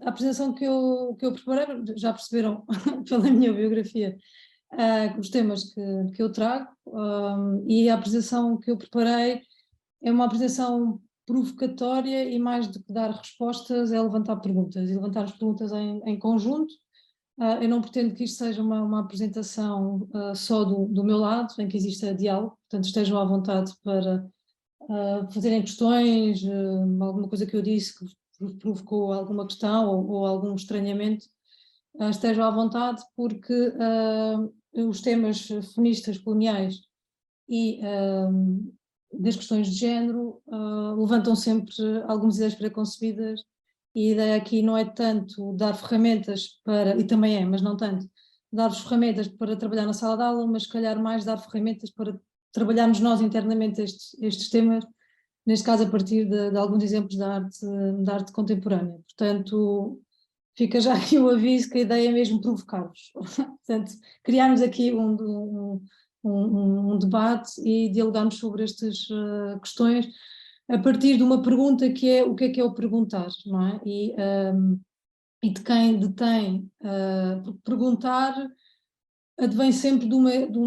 A apresentação que eu preparei, já perceberam pela minha biografia, os temas que eu trago, e a apresentação que eu preparei é uma apresentação provocatória e mais do que dar respostas é levantar perguntas, e levantar as perguntas em conjunto. Eu não pretendo que isto seja uma apresentação só do meu lado, em que exista diálogo, portanto estejam à vontade para fazerem questões, alguma coisa que eu disse que vos provocou alguma questão ou algum estranhamento, estejam à vontade, porque os temas feministas coloniais e das questões de género levantam sempre algumas ideias preconcebidas, e a ideia aqui não é tanto dar ferramentas para, e também é, mas não tanto, dar-vos ferramentas para trabalhar na sala de aula, mas se calhar mais dar ferramentas para trabalharmos nós internamente estes temas, neste caso a partir de alguns exemplos da arte contemporânea. Portanto, fica já aqui o aviso que a ideia é mesmo provocar-vos. Portanto, criarmos aqui um debate e dialogarmos sobre estas questões a partir de uma pergunta que é o que é o perguntar, não é? E de quem detém perguntar advém sempre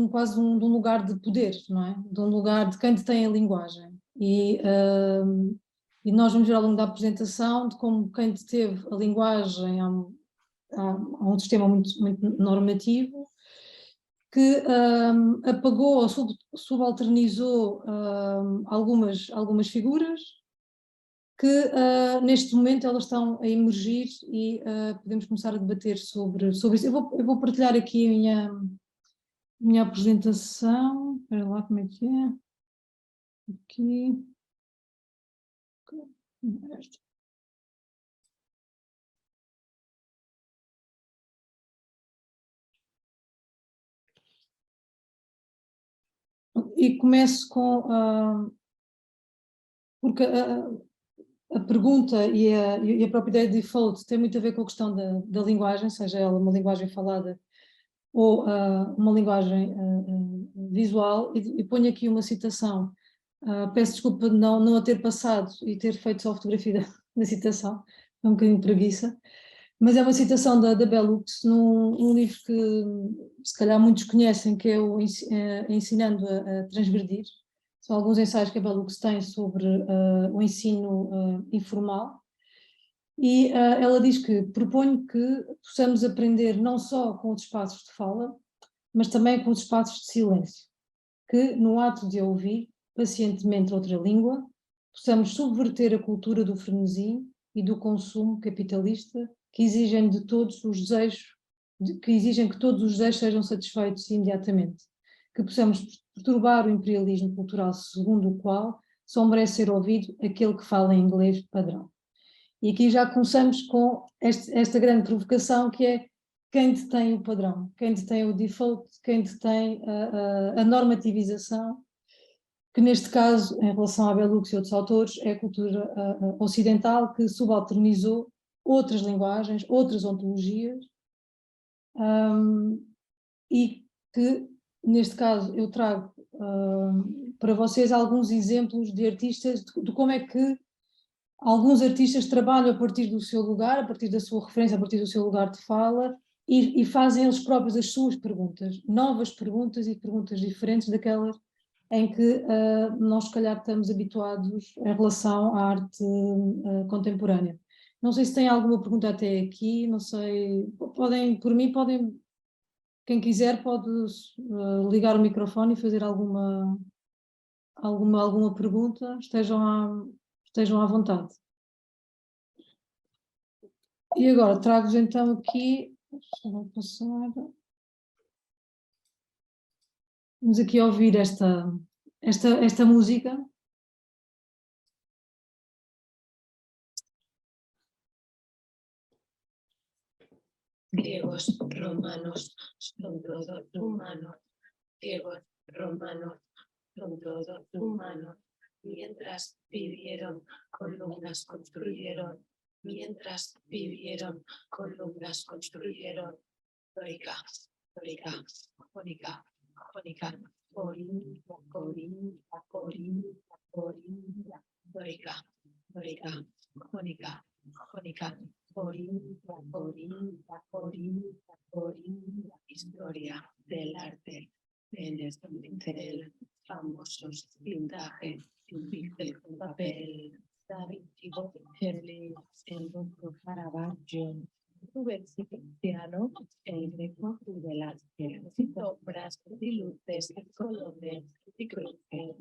quase de um lugar de poder, não é? De um lugar de quem detém a linguagem. E nós vamos ver ao longo da apresentação de como quem deteve a linguagem há um sistema muito normativo que apagou ou subalternizou algumas figuras que neste momento elas estão a emergir e podemos começar a debater sobre isso. Eu vou partilhar aqui a minha apresentação. Espera lá como é que é. Aqui. E começo com... porque a pergunta e a própria ideia de default tem muito a ver com a questão da linguagem, seja ela uma linguagem falada ou uma linguagem visual, e ponho aqui uma citação. Peço desculpa de não a ter passado e ter feito só a fotografia da citação, é um bocadinho de preguiça, mas é uma citação da Bell Hooks num livro que se calhar muitos conhecem, que é o Ensinando a Transgredir. São alguns ensaios que a Bell Hooks tem sobre o ensino informal, e ela diz que proponho que possamos aprender não só com os espaços de fala, mas também com os espaços de silêncio, que no ato de ouvir pacientemente outra língua, possamos subverter a cultura do frenesi e do consumo capitalista que exigem de todos os desejos, que exigem que todos os desejos sejam satisfeitos imediatamente, que possamos perturbar o imperialismo cultural segundo o qual só merece ser ouvido aquele que fala em inglês padrão. E aqui já começamos com esta grande provocação, que é quem detém o padrão, quem detém o default, quem detém a normativização, que neste caso, em relação à Bell Hooks e outros autores, é a cultura ocidental que subalternizou outras linguagens, outras ontologias, e que, neste caso, eu trago para vocês alguns exemplos de artistas, de como é que alguns artistas trabalham a partir do seu lugar, a partir da sua referência, a partir do seu lugar de fala, e fazem eles próprios as suas perguntas, novas perguntas e perguntas diferentes daquelas em que nós, se calhar, estamos habituados em relação à arte contemporânea. Não sei se tem alguma pergunta até aqui, não sei, por mim, quem quiser pode ligar o microfone e fazer alguma pergunta, estejam à vontade. E agora trago-vos então aqui, vamos aqui ouvir esta música. Griegos, romanos, son todos humanos. Griegos, romanos, son todos humanos. Mientras vivieron, columnas construyeron. Mientras vivieron, columnas construyeron. Dórica, dórica, jónica, jónica, corintia, corintia, corintia, corintia. Dórica, dórica, jónica, jónica, un pincel, famosos, pintaje, un pincel con papel, Da Vinci, Botticelli, el otro Caravaggio, Rubens y Tiziano, el Greco y Velázquez, sombras y luces, colores y cruces.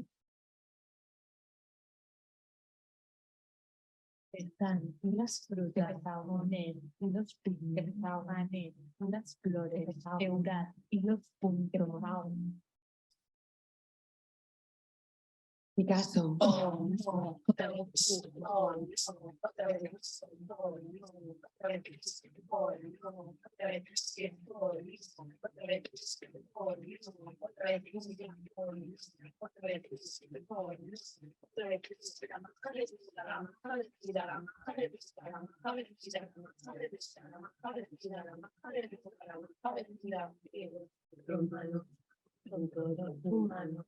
Están las frutas, ahonen, los pintos, ahoganen, las flores, eurar y los puntos, aún. Picasso. Oh, no, otra vez. Oh, no, otra vez. Oh, no, otra vez. Oh, no, otra vez. Oh, no, otra vez. Oh, no, otra vez. Otra vez. Otra vez. Romano, con todo humano.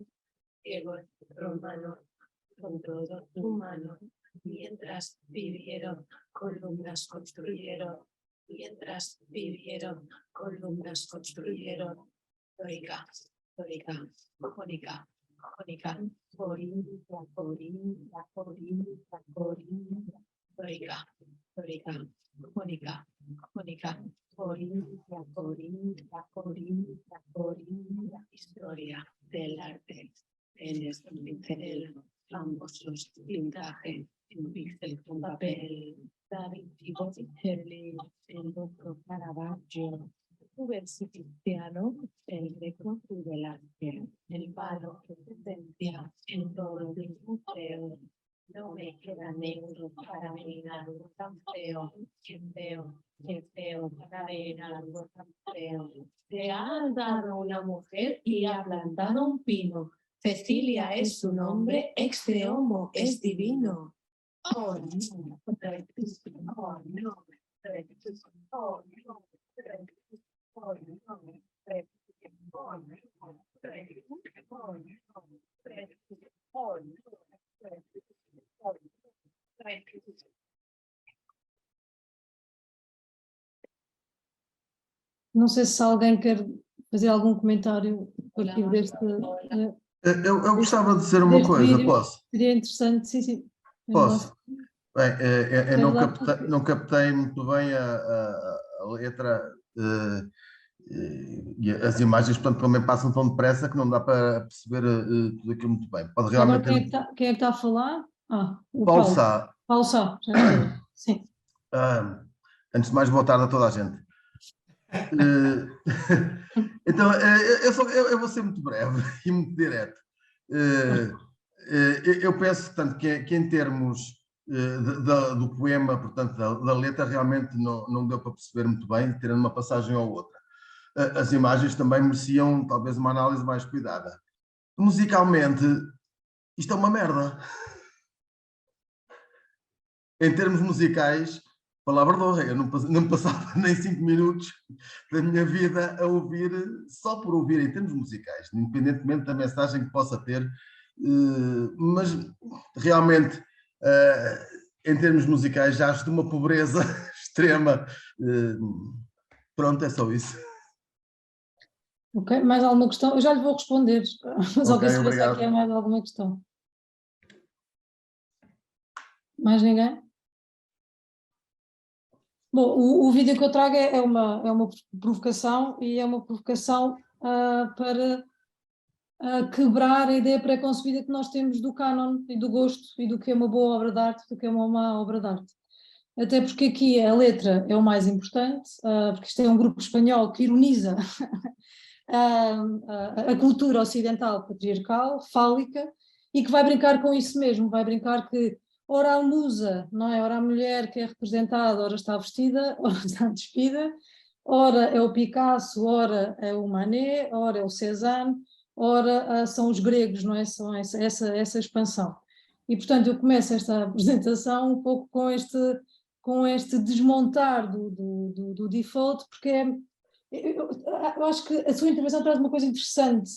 Griego, romano, con todo humano, mientras vivieron, columnas construyeron, mientras vivieron, columnas construyeron, dórica, dórica, jónica, jónica, corintia, corintia, corintia, corintia, dórica, dórica, jónica, jónica, corintia, corintia, corintia, corintia, historia del arte. Es un pincel, famosos, pintaje, un pincel con papel, Da Vinci, Botticelli, el otro Caravaggio, Rubens y Tiziano, el Greco y Velázquez, el palo que presencia en todo el museo. No me queda negro para ver algo tan feo, qué feo para ver algo tan feo. Te ha dado una mujer y ha plantado un pino. Cecilia es su nombre, ex de homo es divino. Oh, no, otra vez, oh, no, otra vez, oh, no, otra vez, oh, no, otra vez, oh, no, otra vez, oh, no, otra vez, oh, no, otra vez, oh, no, otra vez. Não sei se alguém quer fazer algum comentário a partir deste. Eu gostava de dizer uma deste coisa, vídeo. posso? Seria interessante, sim. Posso? Bem, eu não Vai lá. captei muito bem a letra e as imagens, portanto, também passam tão depressa que não dá para perceber tudo aquilo muito bem. Pode realmente... Agora quem é que está a falar? O Paulo Sá. Paulo Sá, já sei. Sim. Antes de mais, boa tarde a toda a gente. Então, eu vou ser muito breve e muito direto. Eu penso, portanto, que em termos do poema, portanto, da letra, realmente não deu para perceber muito bem, tirando uma passagem ou outra. As imagens também mereciam, talvez, uma análise mais cuidada. Musicalmente, isto é uma merda. Em termos musicais, palavra de honra, eu não passava nem 5 minutos da minha vida a ouvir, só por ouvir em termos musicais, independentemente da mensagem que possa ter, mas realmente, em termos musicais, já acho de uma pobreza extrema. Pronto, é só isso. Ok, mais alguma questão? Eu já lhe vou responder, mas Ok, alguém se obrigado. aqui há mais alguma questão. Mais ninguém? Bom, o vídeo que eu trago é uma provocação, e é uma provocação para quebrar a ideia pré-concebida que nós temos do cânon e do gosto e do que é uma boa obra de arte, do que é uma má obra de arte. Até porque aqui a letra é o mais importante, porque isto é um grupo espanhol que ironiza a cultura ocidental patriarcal, fálica, e que vai brincar com isso mesmo, vai brincar que ora a musa, não é? Ora a mulher que é representada, ora está vestida, ora está despida, ora é o Picasso, ora é o Manet, ora é o Cézanne, ora são os gregos, não é? São essa expansão. E, portanto, eu começo esta apresentação um pouco com este desmontar do default, porque eu acho que a sua intervenção traz uma coisa interessante,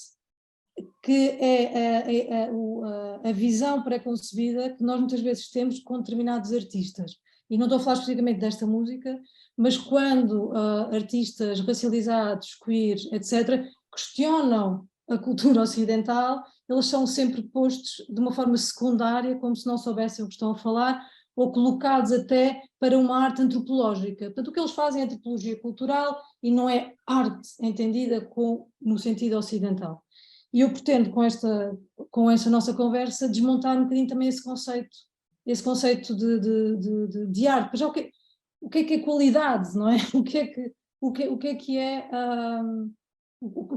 que é a visão pré-concebida que nós muitas vezes temos com determinados artistas. E não estou a falar especificamente desta música, mas quando artistas racializados, queer, etc., questionam a cultura ocidental, eles são sempre postos de uma forma secundária, como se não soubessem o que estão a falar, ou colocados até para uma arte antropológica. Portanto, o que eles fazem é antropologia cultural e não é arte entendida no sentido ocidental. E eu pretendo, com esta nossa conversa, desmontar um bocadinho também esse conceito de arte. Mas já o que é qualidade, não é? O que é o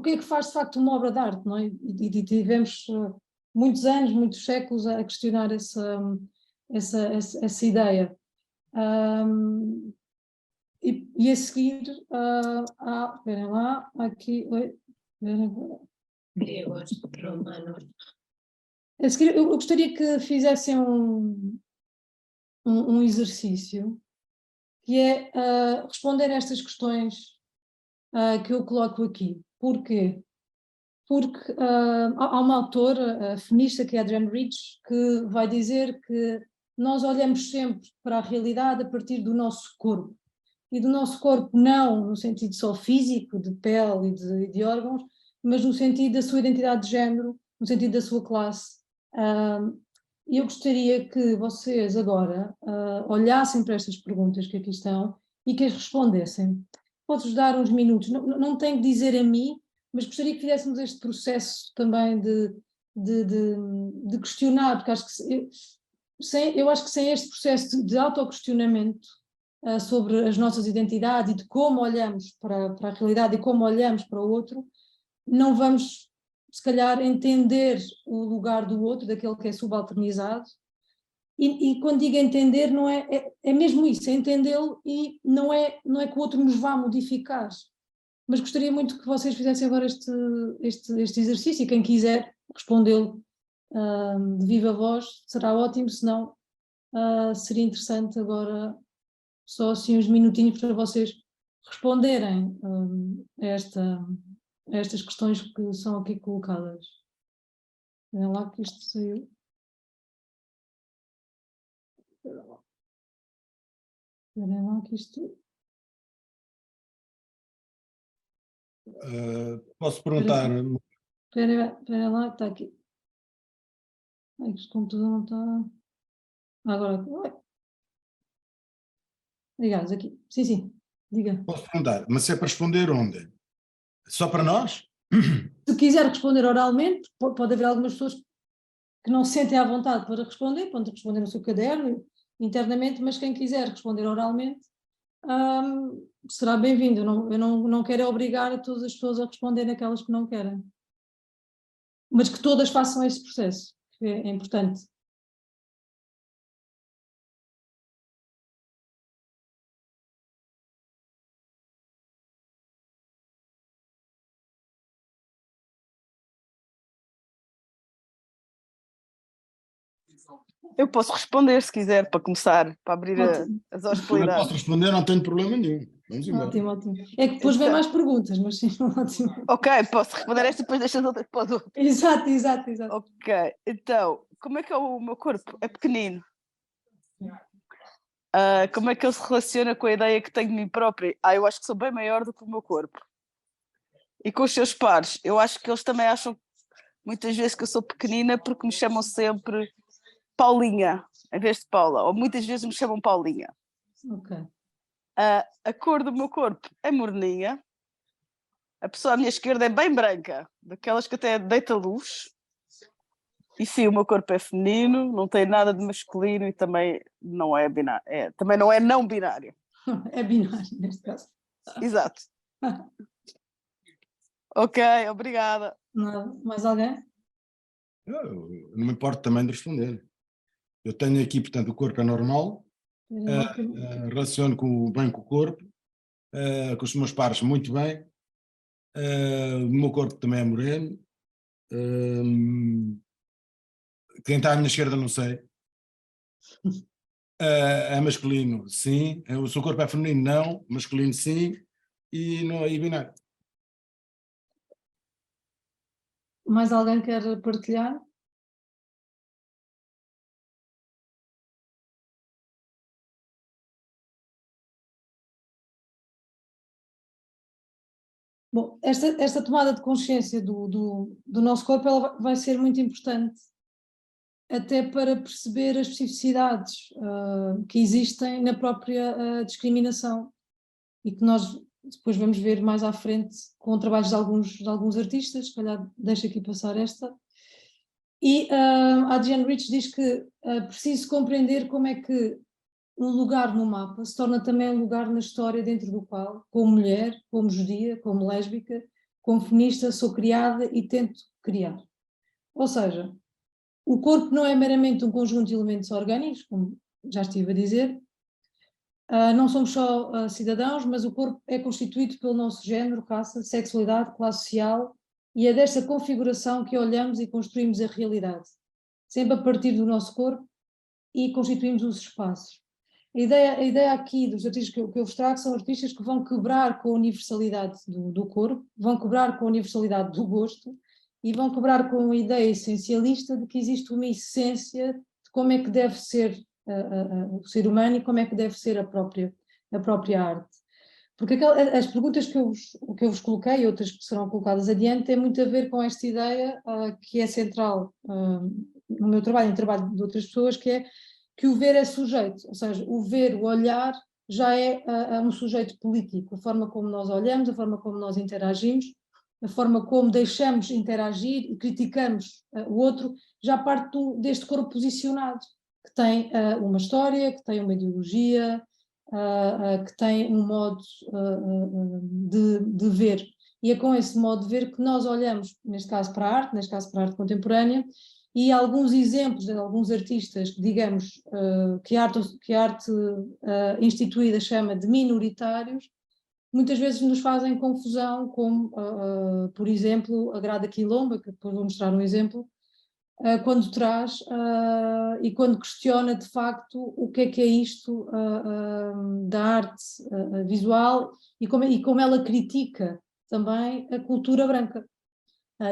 que é que faz de facto uma obra de arte, não é? E tivemos muitos anos, muitos séculos a questionar essa ideia. E a seguir, esperem lá, aqui, Griegos, romanos, a seguir eu gostaria que fizessem um exercício, que é responder a estas questões que eu coloco aqui. Porquê? Porque há uma autora feminista, que é a Adrienne Rich, que vai dizer que nós olhamos sempre para a realidade a partir do nosso corpo. E do nosso corpo não no sentido só físico, de pele e de órgãos, mas no sentido da sua identidade de género, no sentido da sua classe. E eu gostaria que vocês agora olhassem para estas perguntas que aqui estão e que as respondessem. Posso-vos dar uns minutos, não tenho que dizer a mim, mas gostaria que fizéssemos este processo também de questionar, porque acho que eu acho que sem este processo de autoquestionamento sobre as nossas identidades e de como olhamos para a realidade e como olhamos para o outro, não vamos, se calhar, entender o lugar do outro, daquele que é subalternizado. E quando digo entender, não é mesmo isso, é entendê-lo, e não é que o outro nos vá modificar. Mas gostaria muito que vocês fizessem agora este exercício, e quem quiser respondê-lo de viva voz será ótimo, senão seria interessante agora só assim uns minutinhos para vocês responderem a estas questões que são aqui colocadas. Olha lá que isto saiu. Olha lá que isto... Posso perguntar? Espera lá que está aqui. Ai, que este computador não está... Agora... Ligados aqui. Sim, sim. Diga. Posso perguntar, mas é para responder onde? Só para nós? Se quiser responder oralmente, pode haver algumas pessoas que não se sentem à vontade para responder, podem responder no seu caderno, internamente, mas quem quiser responder oralmente, será bem-vindo. Eu não quero obrigar a todas as pessoas a responderem aquelas que não querem. Mas que todas façam esse processo, que é importante. Eu posso responder se quiser, para começar, para abrir as Também hostilidades. posso responder, não tenho problema nenhum. Vamos embora. Ótimo, ótimo. É que depois vem Então. mais perguntas, mas sim, ótimo. Ok, posso responder esta e depois deixo as outras para o outro. Exato. Ok, então, como é que é o meu corpo? É pequenino. Como é que ele se relaciona com a ideia que tenho de mim própria? Eu acho que sou bem maior do que o meu corpo. E com os seus pares, eu acho que eles também acham muitas vezes que eu sou pequenina porque me chamam sempre Paulinha, em vez de Paula, ou muitas vezes me chamam Paulinha. Ok. A cor do meu corpo é morninha, a pessoa à minha esquerda é bem branca, daquelas que até deita luz. E sim, o meu corpo é feminino, não tem nada de masculino e também não é binário. Também não é não binário. É binário neste caso. Exato. Ok, obrigada. Nada. Mais alguém? Eu não me importo também de responder. Eu tenho aqui, portanto, o corpo é normal, relaciono bem com o corpo, com os meus pares muito bem, o meu corpo também é moreno. Quem está à minha esquerda não sei. É masculino, sim. O seu corpo é feminino, não. Masculino, sim. E não é binário. Mais alguém quer partilhar? Bom, esta tomada de consciência do nosso corpo, ela vai ser muito importante até para perceber as especificidades que existem na própria discriminação e que nós depois vamos ver mais à frente com trabalhos de alguns artistas, se calhar deixo aqui passar esta. E a Diane Rich diz que preciso compreender como é que um lugar no mapa se torna também um lugar na história dentro do qual, como mulher, como judia, como lésbica, como feminista, sou criada e tento criar. Ou seja, o corpo não é meramente um conjunto de elementos orgânicos, como já estive a dizer, não somos só cidadãos, mas o corpo é constituído pelo nosso género, raça, sexualidade, classe social, e é desta configuração que olhamos e construímos a realidade, sempre a partir do nosso corpo e constituímos os espaços. A ideia aqui dos artistas que eu vos trago são artistas que vão quebrar com a universalidade do corpo, vão quebrar com a universalidade do gosto e vão quebrar com a ideia essencialista de que existe uma essência de como é que deve ser o ser humano e como é que deve ser a própria arte. Porque as perguntas que eu vos coloquei e outras que serão colocadas adiante têm muito a ver com esta ideia que é central no meu trabalho e no trabalho de outras pessoas, que é que o ver é sujeito, ou seja, o ver, o olhar já é um sujeito político, a forma como nós olhamos, a forma como nós interagimos, a forma como deixamos interagir e criticamos o outro, já parte deste corpo posicionado, que tem uma história, que tem uma ideologia, que tem um modo de ver. E é com esse modo de ver que nós olhamos, neste caso para a arte, neste caso para a arte contemporânea, e alguns exemplos de alguns artistas, digamos, que a arte instituída chama de minoritários, muitas vezes nos fazem confusão, como, por exemplo, a Grada Quilomba, que depois vou mostrar um exemplo, quando traz e quando questiona de facto o que é isto da arte visual e como ela critica também a cultura branca.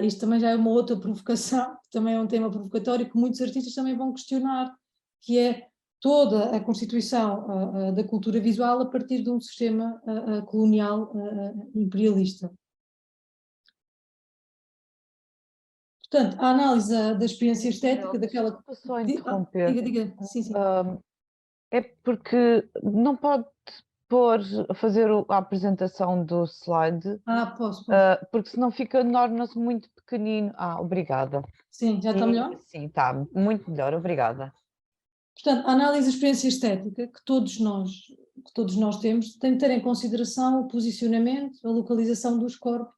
Isto também já é uma outra provocação, também é um tema provocatório que muitos artistas também vão questionar, que é toda a constituição da cultura visual a partir de um sistema colonial imperialista. Portanto, a análise da experiência estética, daquela... Só interromper. Diga. Sim. É porque não pode fazer a apresentação do slide, Posso. porque senão torna-se muito pequenino. Obrigada. Sim, já está melhor? Sim, está muito melhor, obrigada. Portanto, a análise da experiência estética que todos nós temos tem de ter em consideração o posicionamento, a localização dos corpos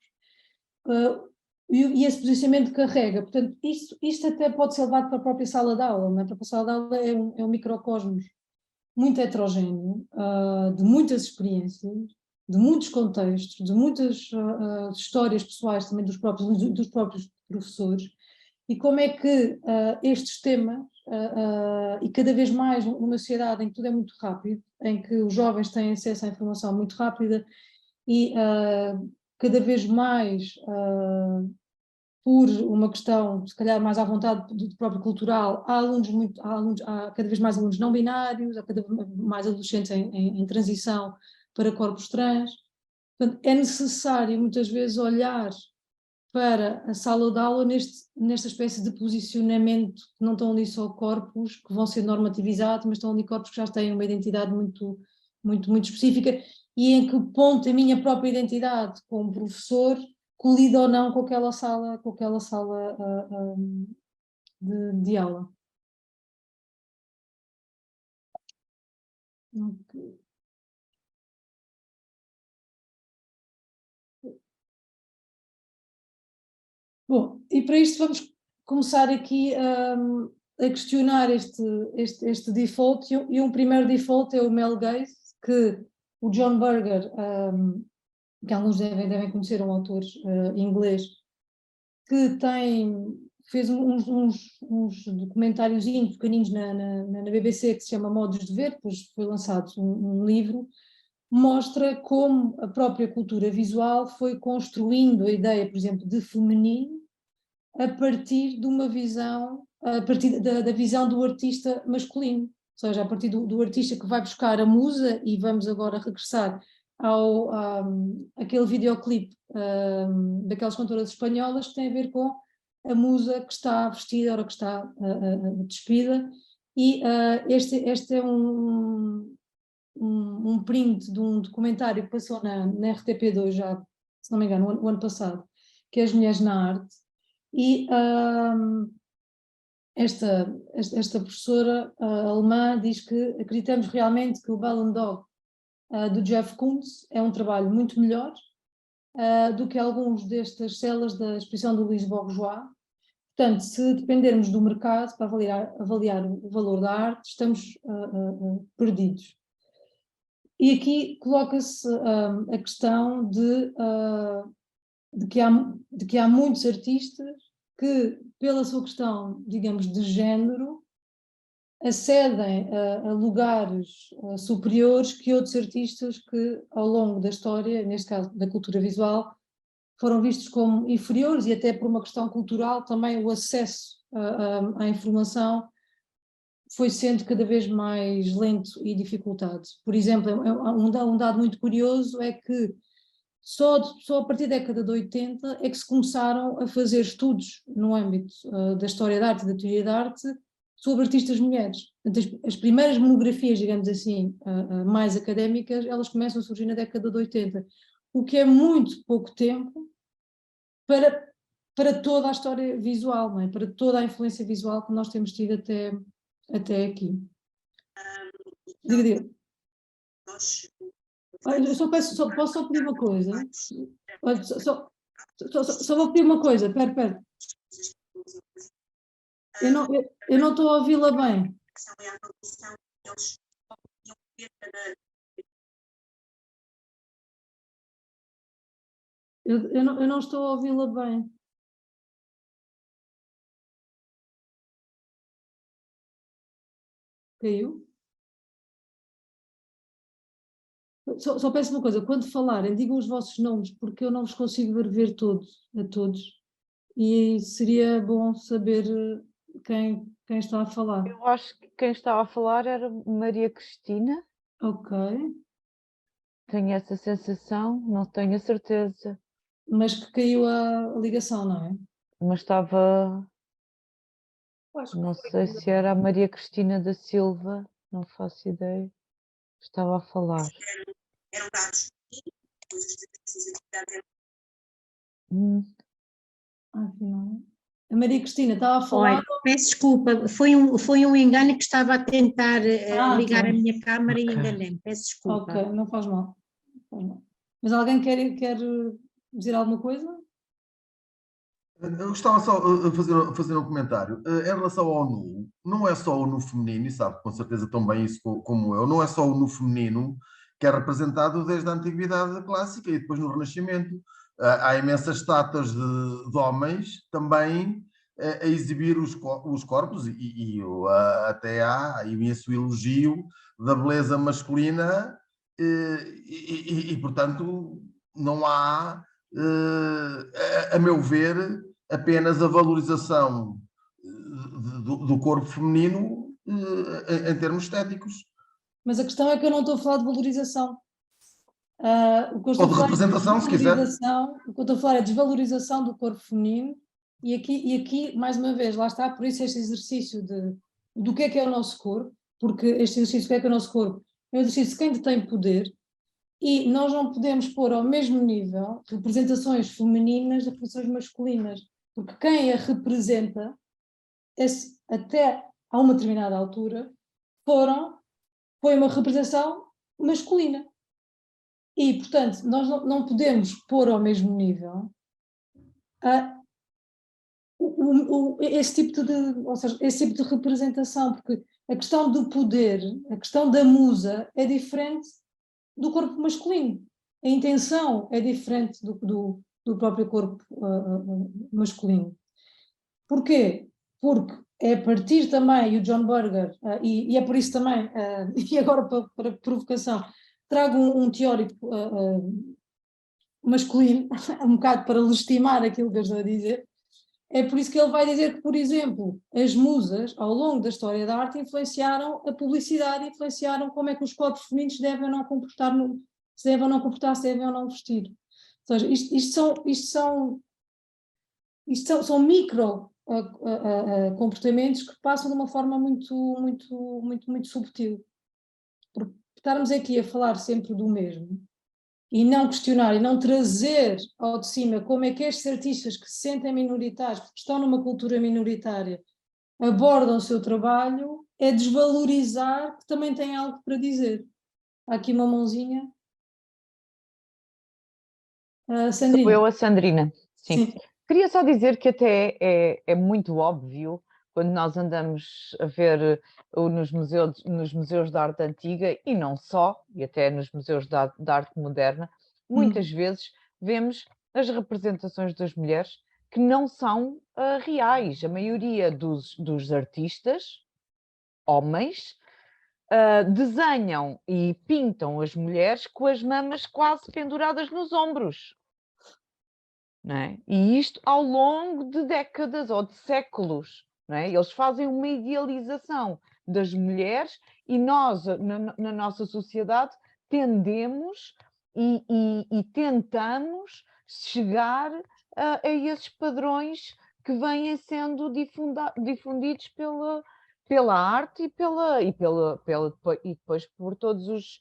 e esse posicionamento carrega. Portanto, isto até pode ser levado para a própria sala de aula, não é? Para a sala de aula é um microcosmos muito heterogéneo, de muitas experiências, de muitos contextos, de muitas histórias pessoais também dos próprios professores, e como é que estes temas, e cada vez mais numa sociedade em que tudo é muito rápido, em que os jovens têm acesso à informação muito rápida e cada vez mais por uma questão, se calhar mais à vontade do próprio cultural, há cada vez mais alunos não binários, há cada vez mais adolescentes em transição para corpos trans. Portanto, é necessário muitas vezes olhar para a sala de aula nesta espécie de posicionamento, que não estão ali só corpos que vão ser normativizados, mas estão ali corpos que já têm uma identidade muito, muito, muito específica, e em que ponto a minha própria identidade como professor colide ou não com aquela sala de aula. Okay. Bom, e para isto vamos começar aqui a questionar este default, e um primeiro default é o male gaze, que o John Berger, que alguns devem conhecer, um autor inglês, que fez uns documentáriozinhos pequeninos na BBC, que se chama Modos de Ver, depois foi lançado um livro, mostra como a própria cultura visual foi construindo a ideia, por exemplo, de feminino a partir de uma visão, a partir da visão do artista masculino, ou seja, a partir do artista que vai buscar a musa, e vamos agora regressar aquele videoclipe daquelas cantoras espanholas que tem a ver com a musa que está vestida, ou que está despida, e este é um print de um documentário que passou na RTP2 já, se não me engano, o ano passado, que é As Mulheres na Arte, e esta professora alemã diz que acreditamos realmente que o Bell and Dog do Jeff Koons é um trabalho muito melhor do que alguns destas celas da exposição do Louise Bourgeois. Portanto, se dependermos do mercado para avaliar o valor da arte, estamos perdidos. E aqui coloca-se a questão de que há muitos artistas que, pela sua questão, digamos, de género, acedem a lugares superiores que outros artistas que, ao longo da história, neste caso da cultura visual, foram vistos como inferiores, e até por uma questão cultural também o acesso à informação foi sendo cada vez mais lento e dificultado. Por exemplo, um dado muito curioso é que só a partir da década de 80 é que se começaram a fazer estudos no âmbito da história da arte e da teoria da arte sobre artistas mulheres. Portanto, as primeiras monografias, digamos assim, mais académicas, elas começam a surgir na década de 80, o que é muito pouco tempo para toda a história visual, não é? Para toda a influência visual que nós temos tido até aqui. Diga. Eu só posso só pedir uma coisa? Olha, só vou pedir uma coisa, espera. Eu não estou a ouvi-la bem. Eu não estou a ouvi-la bem. Caiu? Só peço uma coisa, quando falarem, digam os vossos nomes, porque eu não vos consigo ver a todos. E seria bom saber quem está a falar. Eu acho que quem estava a falar era Maria Cristina. Ok. Tenho essa sensação, não tenho a certeza. Mas que caiu a ligação, não é? Mas estava... Não sei se era a Maria Cristina da Silva, não faço ideia. Estava a falar. Eram dados. Afinal. A Maria Cristina estava a falar. Olha, peço desculpa, foi um engano que estava a tentar ligar tá. a minha câmara e enganei-me, peço desculpa. Ok, não faz mal. Mas alguém quer dizer alguma coisa? Eu gostava só de fazer um comentário. Em relação ao nu, não é só o nu feminino, e sabe com certeza tão bem isso como eu, não é só o nu feminino que é representado desde a Antiguidade Clássica e depois no Renascimento. Há imensas estátuas de homens também a exibir os corpos e até há imenso elogio da beleza masculina e portanto, não há, a meu ver, apenas a valorização do corpo feminino em termos estéticos. Mas a questão é que eu não estou a falar de valorização. Ou de representação, se quiser. O que eu estou a falar é desvalorização do corpo feminino, e aqui, mais uma vez, lá está, por isso este exercício do que é o nosso corpo, porque este exercício do que é o nosso corpo é um exercício de quem detém poder, e nós não podemos pôr ao mesmo nível representações femininas de representações masculinas, porque quem a representa, até a uma determinada altura, foi uma representação masculina. E, portanto, nós não podemos pôr ao mesmo nível esse tipo de representação, porque a questão do poder, a questão da musa é diferente do corpo masculino. A intenção é diferente do próprio corpo masculino. Porquê? Porque é a partir também, e o John Berger, e é por isso também, e agora para provocação, trago um teórico masculino, um bocado para legitimar aquilo que eu estou a dizer. É por isso que ele vai dizer que, por exemplo, as musas, ao longo da história da arte, influenciaram a publicidade, influenciaram como é que os corpos femininos devem ou não comportar se devem ou não comportar, se devem ou não vestir. Ou seja, são micro comportamentos que passam de uma forma muito subtil. Por estarmos aqui a falar sempre do mesmo e não questionar e não trazer ao de cima como é que estes artistas que se sentem minoritários, porque estão numa cultura minoritária, abordam o seu trabalho, é desvalorizar que também têm algo para dizer. Há aqui uma mãozinha. Sandrina. Sou eu, a Sandrina. Sim. Sim. Queria só dizer que até é muito óbvio quando nós andamos a ver nos museus de arte antiga e não só, e até nos museus de arte moderna, muitas vezes vemos as representações das mulheres que não são reais. A maioria dos artistas, homens, desenham e pintam as mulheres com as mamas quase penduradas nos ombros. Não é? E isto ao longo de décadas ou de séculos. Não é? Eles fazem uma idealização das mulheres e nós, na nossa sociedade, tendemos e tentamos chegar a esses padrões que vêm sendo difundidos pela arte e depois por todos os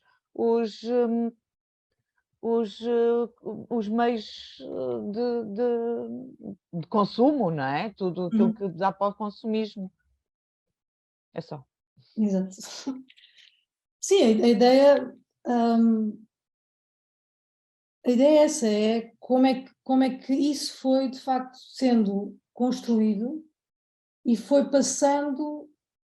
meios de consumo, não é? Tudo aquilo que dá para o consumismo. É só. Exato. Sim, a ideia é essa, é como é que isso foi de facto sendo construído e foi passando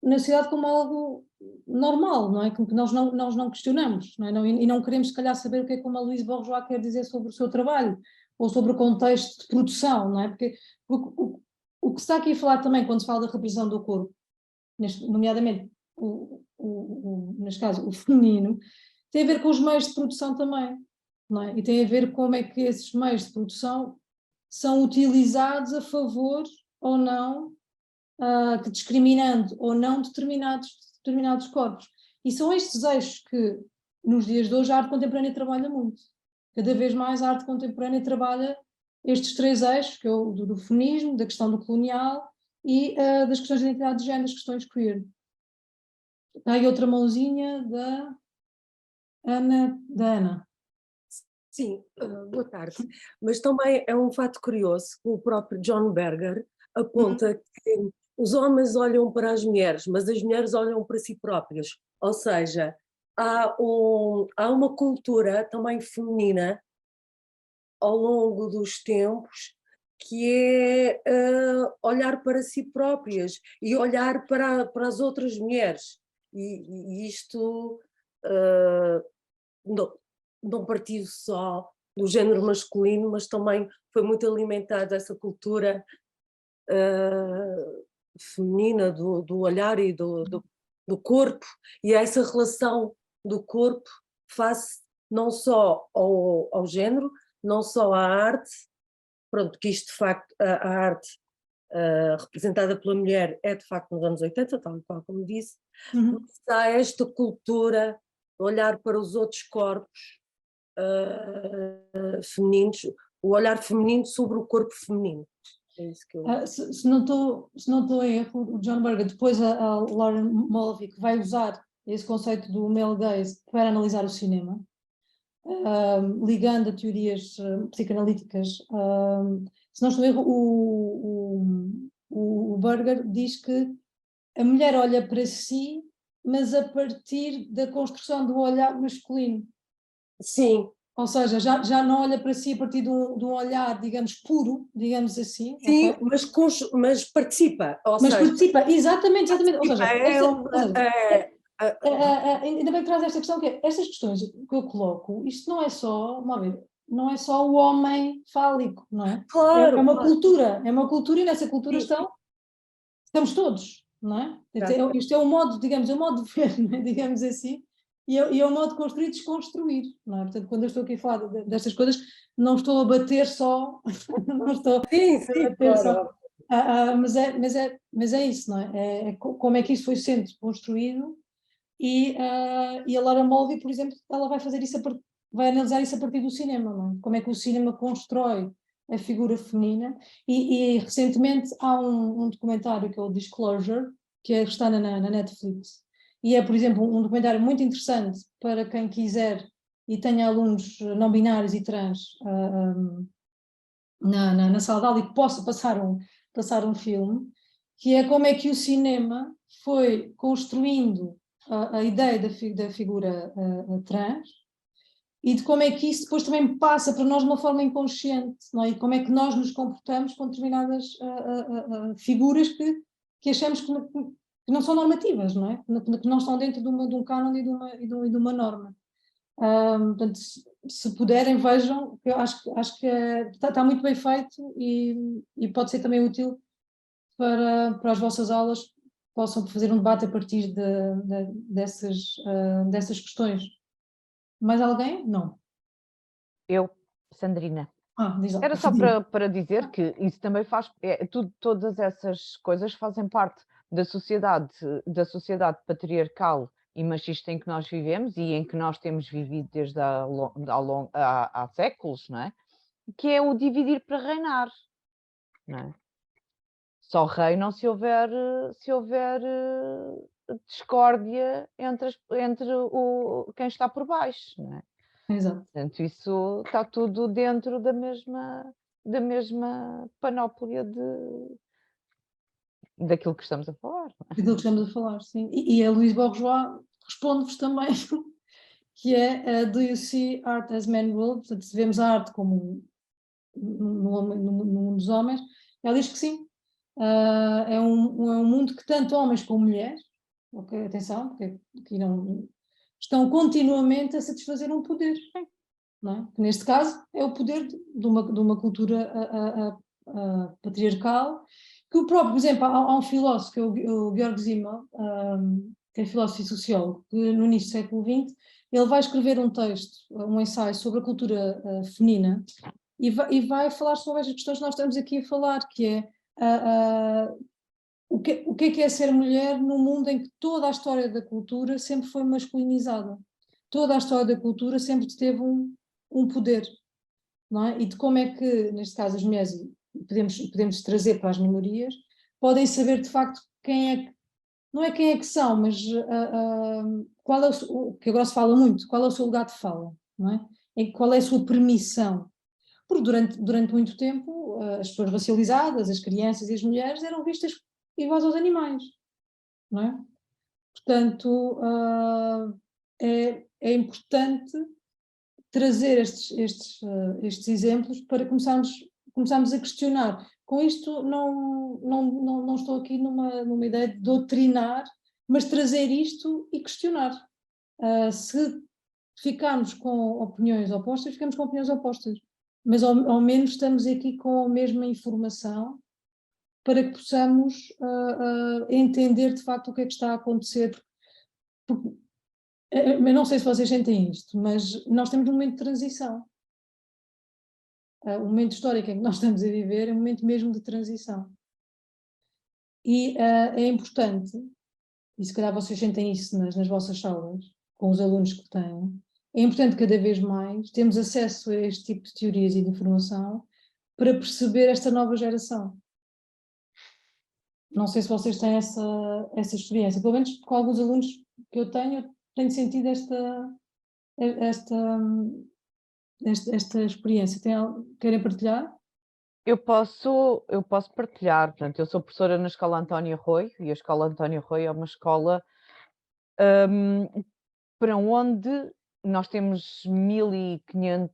na sociedade como algo normal, não é? Que nós não questionamos, não é? E não queremos se calhar saber o que é que uma Louise Bourgeois quer dizer sobre o seu trabalho ou sobre o contexto de produção, não é? Porque o que se está aqui a falar também quando se fala da representação do corpo, nomeadamente neste caso o feminino, tem a ver com os meios de produção também, não é? E tem a ver como é que esses meios de produção são utilizados a favor ou não, que discriminando ou não determinados corpos. E são estes eixos que, nos dias de hoje, a arte contemporânea trabalha muito. Cada vez mais a arte contemporânea trabalha estes três eixos, que é o do feminismo, da questão do colonial e das questões de identidade de género, das questões queer. Há aí outra mãozinha da Ana. Sim, boa tarde. Mas também é um fato curioso que o próprio John Berger aponta que os homens olham para as mulheres, mas as mulheres olham para si próprias. Ou seja, há uma cultura também feminina ao longo dos tempos que é olhar para si próprias e olhar para as outras mulheres. E isto não partiu só do género masculino, mas também foi muito alimentada essa cultura feminina do olhar e do corpo, e essa relação do corpo face não só ao género, não só à arte, pronto, que isto de facto, a arte representada pela mulher é de facto nos anos 80, tal e qual como disse, mas há esta cultura de olhar para os outros corpos femininos, o olhar feminino sobre o corpo feminino. É isso que eu... Se não estou em erro, o John Berger, depois a Lauren Mulvey, que vai usar esse conceito do male gaze para analisar o cinema, ligando a teorias psicanalíticas. Se não estou em erro, o Berger diz que a mulher olha para si, mas a partir da construção do olhar masculino. Sim. Ou seja, já não olha para si a partir de um olhar, digamos, puro, digamos assim. Sim, okay? mas participa. Mas participa, exatamente. Ou seja, ainda bem que traz esta questão, que é, estas questões que eu coloco, isto não é só, não é só o homem fálico, não é? Claro, é uma claro. cultura, e nessa cultura estamos todos, não é? Isto é um modo, digamos, é um modo de ver, não é? Digamos assim. E é um modo de construir e desconstruir, não é? Portanto, quando eu estou aqui a falar destas coisas, não estou a bater só, não estou a bater só, mas é isso, não é? Como é que isso foi sendo construído e a Laura Mulvey, por exemplo, ela vai fazer isso vai analisar isso a partir do cinema, não é? Como é que o cinema constrói a figura feminina, e recentemente há um documentário que é o Disclosure, que está na Netflix, e é, por exemplo, um documentário muito interessante para quem quiser e tenha alunos não binários e trans na sala de aula e que possa passar um filme, que é como é que o cinema foi construindo a ideia da figura trans, e de como é que isso depois também passa para nós de uma forma inconsciente, não é? E como é que nós nos comportamos com determinadas figuras que achamos que não são normativas, não é? Que não estão dentro de um cânone e de uma norma. Portanto, se puderem, vejam, eu acho que está muito bem feito e pode ser também útil para as vossas aulas, possam fazer um debate a partir dessas questões. Mais alguém? Não. Eu, Sandrina. Diz lá. Era só para dizer que isso também todas essas coisas fazem parte da sociedade patriarcal e machista em que nós vivemos e em que nós temos vivido desde há séculos, não é? Que é o dividir para reinar, não é? Só reinam se houver discórdia entre quem está por baixo, não é? Exato. Portanto, isso está tudo dentro da mesma panóplia daquilo que estamos a falar. Daquilo que estamos a falar, sim. E a Louise Bourgeois responde-vos também, que é Do you see art as men rule? Portanto, se vemos a arte como no mundo dos homens, ela diz que sim. É um mundo que tanto homens como mulheres, okay, atenção, porque aqui não estão continuamente a satisfazer um poder, não é? Que neste caso é o poder de uma cultura patriarcal, que o próprio, por exemplo, há um filósofo, que é o Georg Simmel, que é filósofo e sociólogo, que no início do século XX, ele vai escrever um texto, um ensaio sobre a cultura feminina, e vai falar sobre as questões que nós estamos aqui a falar, que é o que é ser mulher num mundo em que toda a história da cultura sempre foi masculinizada. Toda a história da cultura sempre teve um poder, não é? E de como é que, neste caso, as mulheres, podemos trazer para as minorias, podem saber de facto quem é que, não é quem é que são, mas qual é que agora se fala muito, qual é o seu lugar de fala, não é? Qual é a sua permissão. Porque durante muito tempo as pessoas racializadas, as crianças e as mulheres eram vistas iguais aos animais, não é? Portanto, é importante trazer estes exemplos para começarmos a questionar. Com isto não estou aqui numa ideia de doutrinar, mas trazer isto e questionar. Se ficarmos com opiniões opostas, ficamos com opiniões opostas. Mas ao menos estamos aqui com a mesma informação para que possamos entender de facto o que é que está a acontecer. Porque, eu não sei se vocês sentem isto, mas nós temos um momento de transição. O momento histórico em que nós estamos a viver é um momento mesmo de transição. E é importante, e se calhar vocês sentem isso nas vossas salas, com os alunos que têm, é importante cada vez mais termos acesso a este tipo de teorias e de informação para perceber esta nova geração. Não sei se vocês têm essa experiência, pelo menos com alguns alunos que eu tenho sentido esta experiência. Querem partilhar? Eu posso partilhar. Portanto, eu sou professora na Escola António Rui, e a Escola António Rui é uma escola para onde nós temos 1.500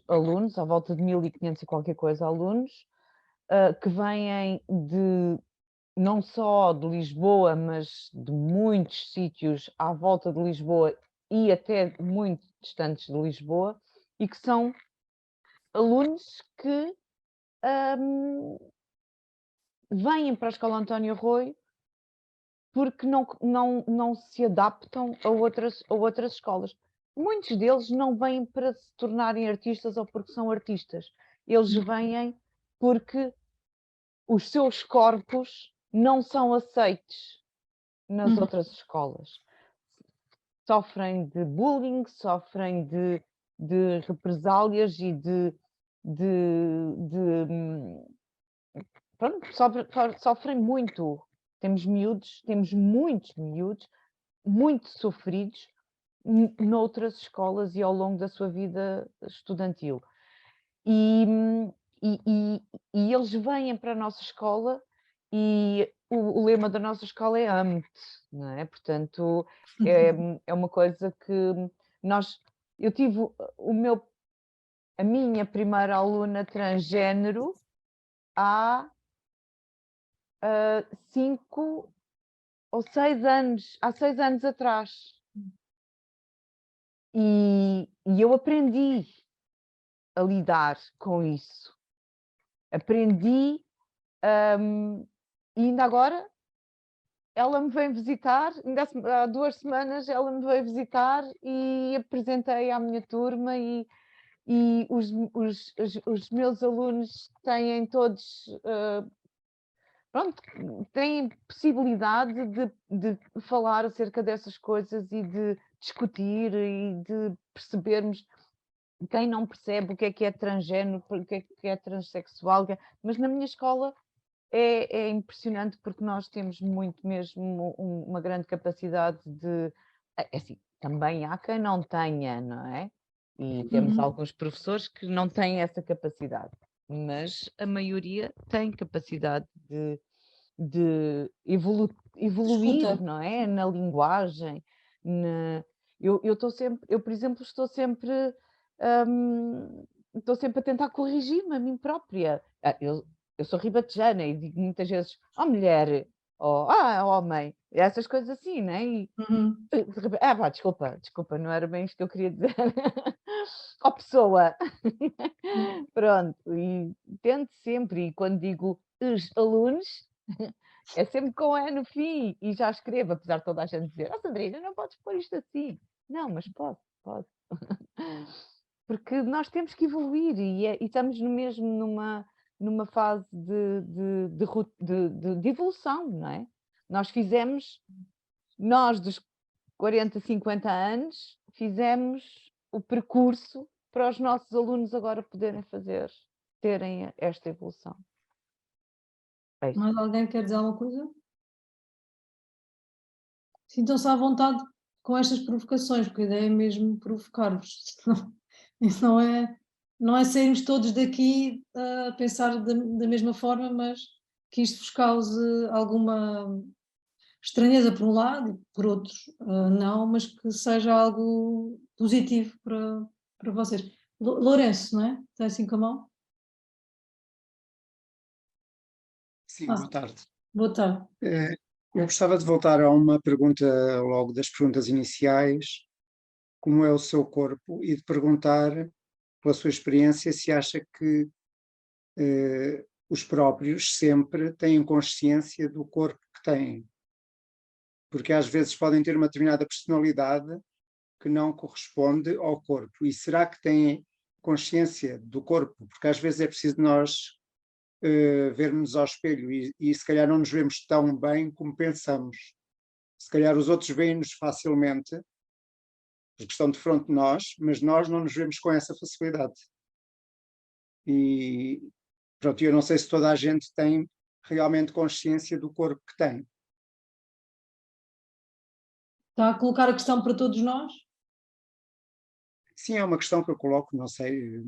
alunos, à volta de 1.500 e qualquer coisa alunos, que vêm não só de Lisboa, mas de muitos sítios à volta de Lisboa e até muito distantes de Lisboa, e que são alunos que vêm para a Escola António Rui porque não se adaptam a outras escolas. Muitos deles não vêm para se tornarem artistas ou porque são artistas. Eles vêm porque os seus corpos não são aceitos nas outras escolas. Sofrem de bullying, sofrem de de represálias e pronto, sofrem muito. Temos miúdos, temos muitos miúdos, muito sofridos noutras escolas e ao longo da sua vida estudantil. E eles vêm para a nossa escola e o lema da nossa escola é ame-te, não é? Portanto, é uma coisa que eu tive a minha primeira aluna transgénero há 5 ou 6 anos, há 6 anos atrás. E eu aprendi a lidar com isso. Aprendi, e ainda agora ela me veio visitar, ainda há 2 semanas ela me veio visitar e apresentei à minha turma e os meus alunos têm todos, pronto, têm possibilidade de falar acerca dessas coisas e de discutir e de percebermos. Quem não percebe o que é transgénero, o que é transexual, mas na minha escola é impressionante porque nós temos muito mesmo uma grande capacidade de... Assim, também há quem não tenha, não é? E temos alguns professores que não têm essa capacidade, mas a maioria tem capacidade de evoluir, não é? Na linguagem. Eu estou sempre, por exemplo, estou sempre a tentar corrigir-me a mim própria. Eu sou ribatejana e digo muitas vezes, mulher, homem, essas coisas assim, não é? E, de repente, desculpa, não era bem isto que eu queria dizer. Pessoa. Pronto, e tento sempre, e quando digo os alunos, é sempre com E no fim, e já escrevo, apesar de toda a gente dizer, Sandrina, não podes pôr isto assim. Não, mas posso. Porque nós temos que evoluir e estamos mesmo numa fase de evolução, não é? Nós dos 40, 50 anos, fizemos o percurso para os nossos alunos agora poderem terem esta evolução. É isso. Mais alguém quer dizer alguma coisa? Sintam-se à vontade com estas provocações, porque a ideia é mesmo provocar-vos. Isso não é sairmos todos daqui a pensar da mesma forma, mas que isto vos cause alguma estranheza por um lado e por outro não, mas que seja algo positivo para vocês. Lourenço, não é? Está assim com a mão? Sim, boa tarde. Boa tarde. Eu gostava de voltar a uma pergunta logo das perguntas iniciais, como é o seu corpo, e de perguntar, pela sua experiência, se acha que os próprios sempre têm consciência do corpo que têm. Porque às vezes podem ter uma determinada personalidade que não corresponde ao corpo. E será que têm consciência do corpo? Porque às vezes é preciso nós vermos ao espelho e se calhar não nos vemos tão bem como pensamos. Se calhar os outros veem-nos facilmente, porque estão de frente de nós, mas nós não nos vemos com essa facilidade. E pronto, eu não sei se toda a gente tem realmente consciência do corpo que tem. Está a colocar a questão para todos nós? Sim, é uma questão que eu coloco, não sei.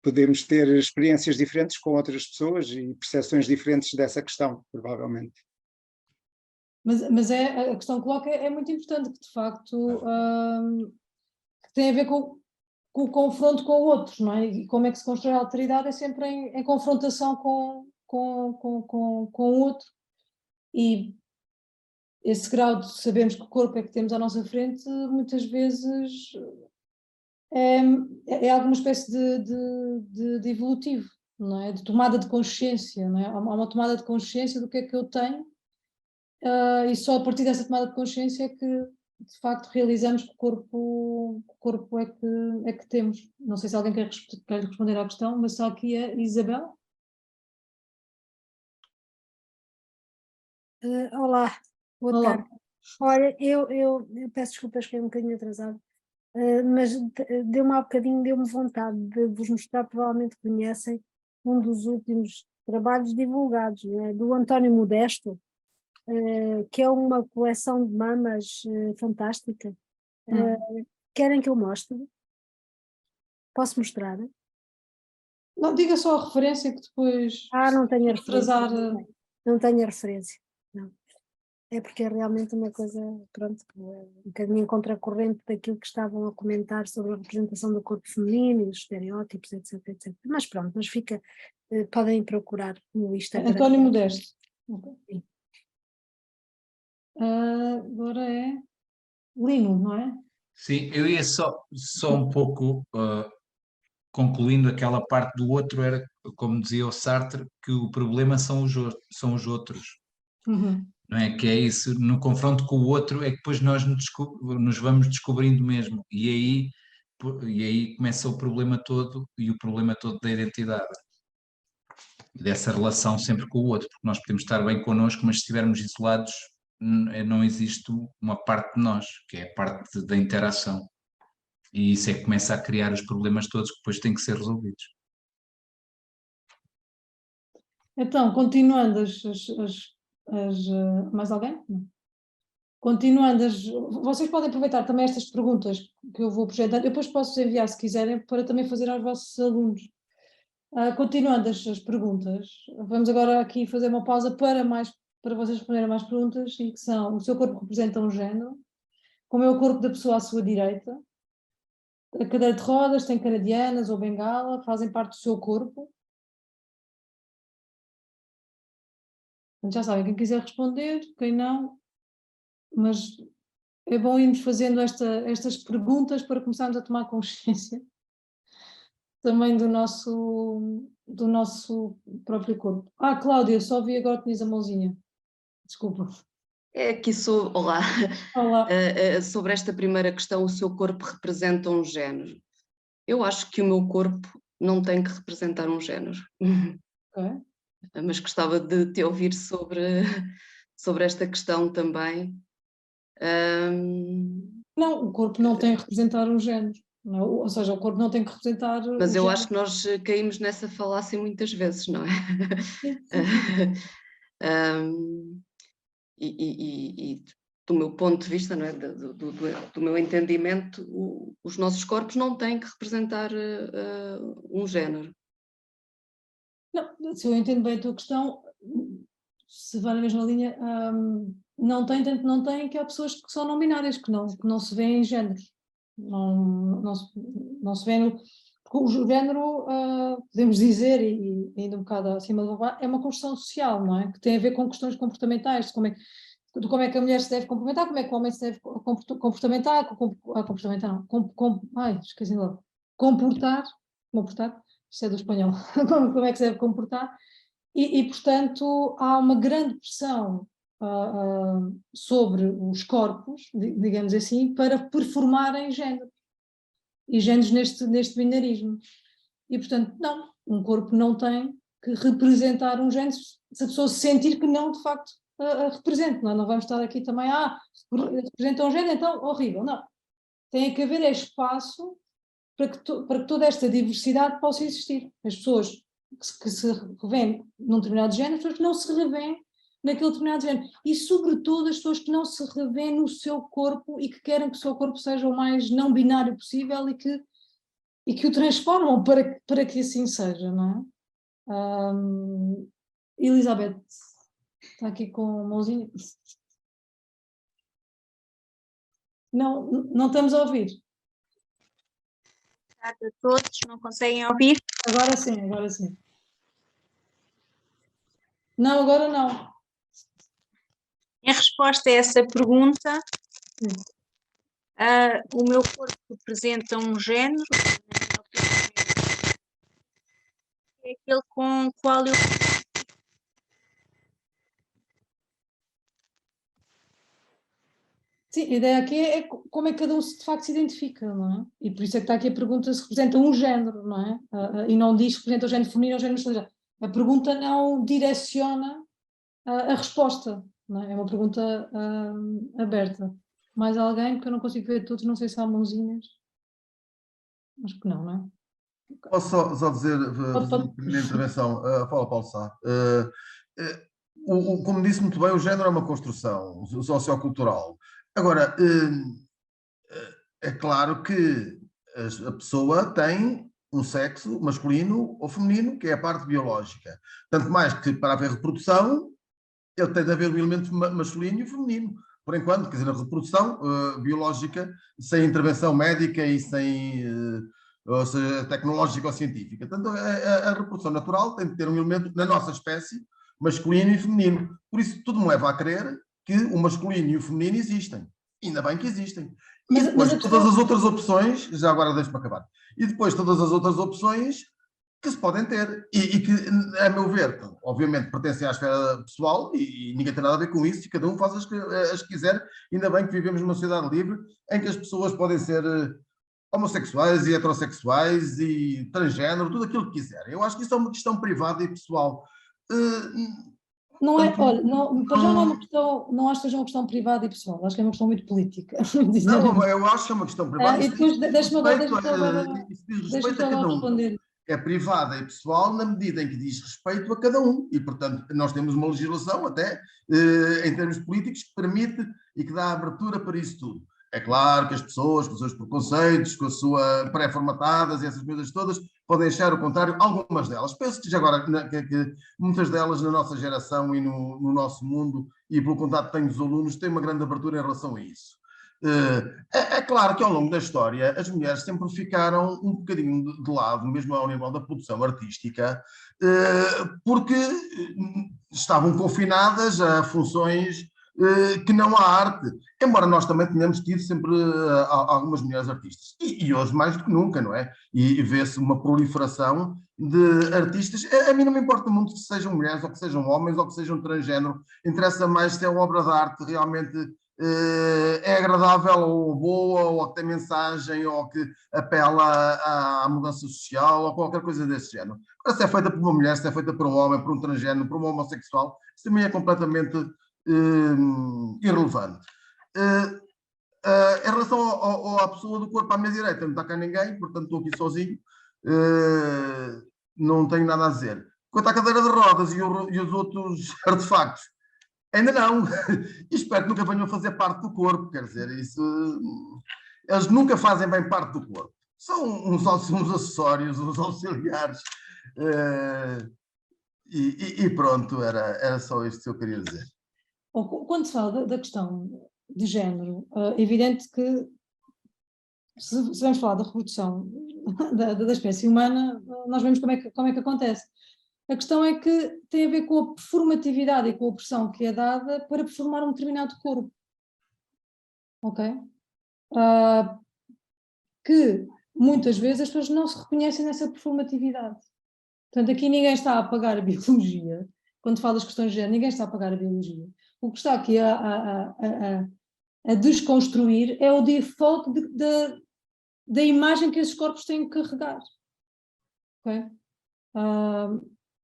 Podemos ter experiências diferentes com outras pessoas e percepções diferentes dessa questão, provavelmente. Mas a questão que coloca é muito importante, que de facto que tem a ver com o confronto com o outro, não é? E como é que se constrói a alteridade é sempre em confrontação com o outro. E esse grau de sabermos que o corpo é que temos à nossa frente, muitas vezes é alguma espécie de evolutivo, não é? De tomada de consciência, não é? Há uma tomada de consciência do que é que eu tenho, e só a partir dessa tomada de consciência é que de facto realizamos que o corpo é que temos. Não sei se alguém quer responder à questão, mas está aqui a Isabel. Olá, boa Olá. tarde. Olha, eu peço desculpas que é um bocadinho atrasado. mas deu-me há bocadinho, deu-me vontade de vos mostrar, provavelmente conhecem, um dos últimos trabalhos divulgados, né, do António Modesto, que é uma coleção de mamas fantástica. Querem que eu mostre? Posso mostrar? Não, diga só a referência que depois... Não tenho a referência. Atrasar... Não tenho a referência, não. É porque é realmente uma coisa, pronto, um bocadinho em contracorrente daquilo que estavam a comentar sobre a representação do corpo feminino e os estereótipos, etc, etc. Mas pronto, mas fica, podem procurar no Instagram. António Modesto. Okay. Agora é Lino, não é? Sim, eu ia só um pouco concluindo aquela parte do outro, era, como dizia o Sartre, que o problema são os outros. Não é? Que é isso, no confronto com o outro é que depois nós nos vamos descobrindo mesmo, e aí começa o problema todo, e o problema todo da identidade, dessa relação sempre com o outro, porque nós podemos estar bem connosco, mas se estivermos isolados não existe uma parte de nós, que é a parte da interação, e isso é que começa a criar os problemas todos que depois têm que ser resolvidos. Então, continuando mais alguém? Não. Continuando, vocês podem aproveitar também estas perguntas que eu vou apresentar, eu depois posso enviar se quiserem para também fazer aos vossos alunos. Continuando as perguntas, vamos agora aqui fazer uma pausa para vocês responderem mais perguntas, e que são: o seu corpo representa um género? Como é o corpo da pessoa à sua direita? A cadeira de rodas, tem canadianas ou bengala, fazem parte do seu corpo? Já sabem, quem quiser responder, quem não, mas é bom irmos fazendo estas perguntas para começarmos a tomar consciência também do nosso próprio corpo. Cláudia, só vi agora que tinhas a mãozinha. Desculpa. É aqui olá. Olá. Sobre esta primeira questão, o seu corpo representa um género. Eu acho que o meu corpo não tem que representar um género. Okay. Mas gostava de te ouvir sobre esta questão também. Não, o corpo não tem que representar um género. Não, ou seja, o corpo não tem que representar. Mas eu acho que nós caímos nessa falácia muitas vezes, não é? E do meu ponto de vista, não é? do meu entendimento, os nossos corpos não têm que representar um género. Não, se eu entendo bem a tua questão, se vai na mesma linha, não tem, tanto não tem, que há pessoas que são não binárias, que não se vêem em géneros. Não se vê no... Porque o género, podemos dizer, e ainda um bocado acima do vá, é uma construção social, não é? Que tem a ver com questões comportamentais, de como é que a mulher se deve comportar, como é que o homem se deve comportar, esqueci logo. Comportar, isto é do espanhol, como é que se deve comportar, e portanto há uma grande pressão sobre os corpos, digamos assim, para performarem género, e géneros neste binarismo. E portanto, não, um corpo não tem que representar um género se a pessoa se sentir que não, de facto, represente. Não vamos estar aqui também, representa um género, então horrível. Não. Tem que haver espaço para que toda esta diversidade possa existir. As pessoas que se revêem num determinado género, as pessoas que não se revêem naquele determinado género. E, sobretudo, as pessoas que não se revêem no seu corpo e que querem que o seu corpo seja o mais não binário possível e que o transformam para que assim seja, não é? Elizabeth, está aqui com a mãozinha. Não estamos a ouvir. A todos, não conseguem ouvir? Agora sim. Não, agora não. Em resposta a essa pergunta, o meu corpo representa um género, é aquele com o qual eu... Sim, a ideia aqui é como é que cada um de facto se identifica, não é? E por isso é que está aqui a pergunta se representa um género, não é? E não diz que representa o género feminino ou o género masculino. A pergunta não direciona a resposta, não é? É uma pergunta aberta. Mais alguém? Porque eu não consigo ver todos, não sei se há mãozinhas. Acho que não é? Posso só dizer, fazer uma pequena intervenção, fala Paulo Sá. Como disse muito bem, o género é uma construção sociocultural. Agora, é claro que a pessoa tem um sexo masculino ou feminino, que é a parte biológica. Tanto mais que para haver reprodução, ele tem de haver um elemento masculino e feminino. Por enquanto, quer dizer, a reprodução biológica, sem intervenção médica e sem ou seja, tecnológica ou científica. Portanto, a reprodução natural tem de ter um elemento, na nossa espécie, masculino e feminino. Por isso, tudo me leva a crer que o masculino e o feminino existem. Ainda bem que existem. E depois, todas as outras opções, já agora deixe-me acabar, e depois todas as outras opções que se podem ter e que, a meu ver, obviamente pertencem à esfera pessoal e ninguém tem nada a ver com isso e cada um faz as que quiser. Ainda bem que vivemos numa sociedade livre em que as pessoas podem ser homossexuais e heterossexuais e transgênero, tudo aquilo que quiserem. Eu acho que isso é uma questão privada e pessoal. Não é, olha, já não é uma questão, não acho que seja uma questão privada e pessoal, acho que é uma questão muito política. Não, eu acho que é uma questão privada. E depois deixa-me agora responder. É privada e pessoal na medida em que diz respeito a cada um. E, portanto, nós temos uma legislação até, em termos políticos, que permite e que dá abertura para isso tudo. É claro que as pessoas, com os seus preconceitos, com a sua pré-formatadas e essas coisas todas, podem achar o contrário, algumas delas. Penso que já agora, que muitas delas na nossa geração e no nosso mundo, e pelo contato que tenho dos alunos, têm uma grande abertura em relação a isso. É claro que ao longo da história as mulheres sempre ficaram um bocadinho de lado, mesmo ao nível da produção artística, porque estavam confinadas a funções que não há arte, embora nós também tenhamos tido sempre algumas mulheres artistas, e hoje mais do que nunca, não é? E vê-se uma proliferação de artistas. A mim não me importa muito que sejam mulheres, ou que sejam homens, ou que sejam transgênero, interessa mais se é obra de arte realmente é agradável ou boa, ou que tem mensagem, ou que apela à mudança social, ou qualquer coisa desse género. Agora, se é feita por uma mulher, se é feita por um homem, por um transgênero, por um homossexual, isso também é completamente irrelevante. Em relação à pessoa do corpo à minha direita, não está cá ninguém, portanto estou aqui sozinho, não tenho nada a dizer. Quanto à cadeira de rodas e os outros artefactos, ainda não. E espero que nunca venham a fazer parte do corpo, quer dizer, isso, eles nunca fazem bem parte do corpo. São uns acessórios, uns auxiliares. E pronto, era só isto que eu queria dizer. Quando se fala da questão de género, é evidente que se vamos falar da reprodução da espécie humana, nós vemos como é que acontece. A questão é que tem a ver com a performatividade e com a opressão que é dada para performar um determinado corpo. Ok? Que muitas vezes as pessoas não se reconhecem nessa performatividade. Portanto, aqui ninguém está a apagar a biologia. Quando fala das questões de género, ninguém está a apagar a biologia. O que está aqui a desconstruir é o default da imagem que esses corpos têm que carregar. Ok?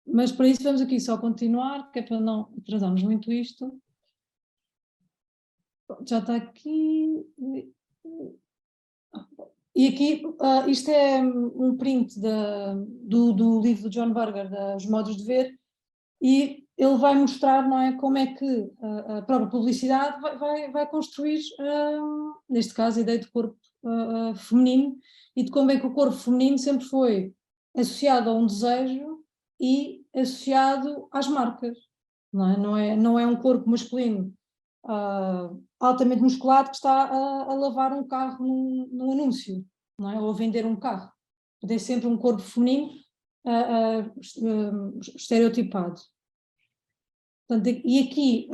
Mas para isso vamos aqui só continuar, que é para não atrasarmos muito isto. Já está aqui. E aqui, isto é um print do livro do John Berger, Os Modos de Ver, e ele vai mostrar, não é, como é que a própria publicidade vai construir, neste caso, a ideia de corpo feminino, e de como é que o corpo feminino sempre foi associado a um desejo e associado às marcas, não é um corpo masculino altamente musculado que está a lavar um carro num anúncio, não é? Ou a vender um carro. Tem sempre um corpo feminino estereotipado. Portanto, e aqui,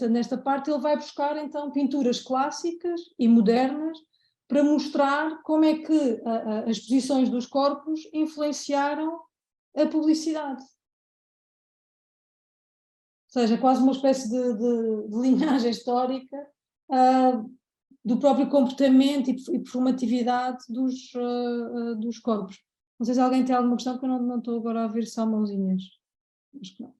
nesta parte, ele vai buscar então pinturas clássicas e modernas para mostrar como é que as posições dos corpos influenciaram a publicidade. Ou seja, quase uma espécie de linhagem histórica do próprio comportamento e performatividade dos corpos. Não sei se alguém tem alguma questão, porque eu não estou agora a ver só mãozinhas. Acho que não.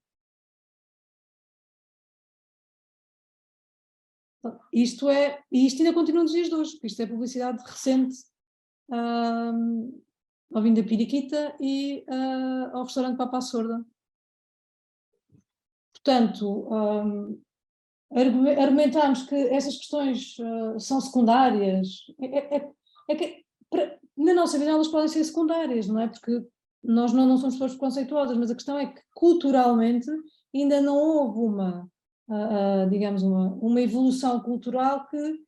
Isto ainda continua nos dias de hoje, porque isto é publicidade recente ao vinho da Piriquita e ao restaurante Papa Sorda. Portanto, argumentarmos que essas questões são secundárias, é que na nossa visão elas podem ser secundárias, não é? Porque nós não somos pessoas preconceituosas, mas a questão é que culturalmente ainda não houve digamos, uma evolução cultural que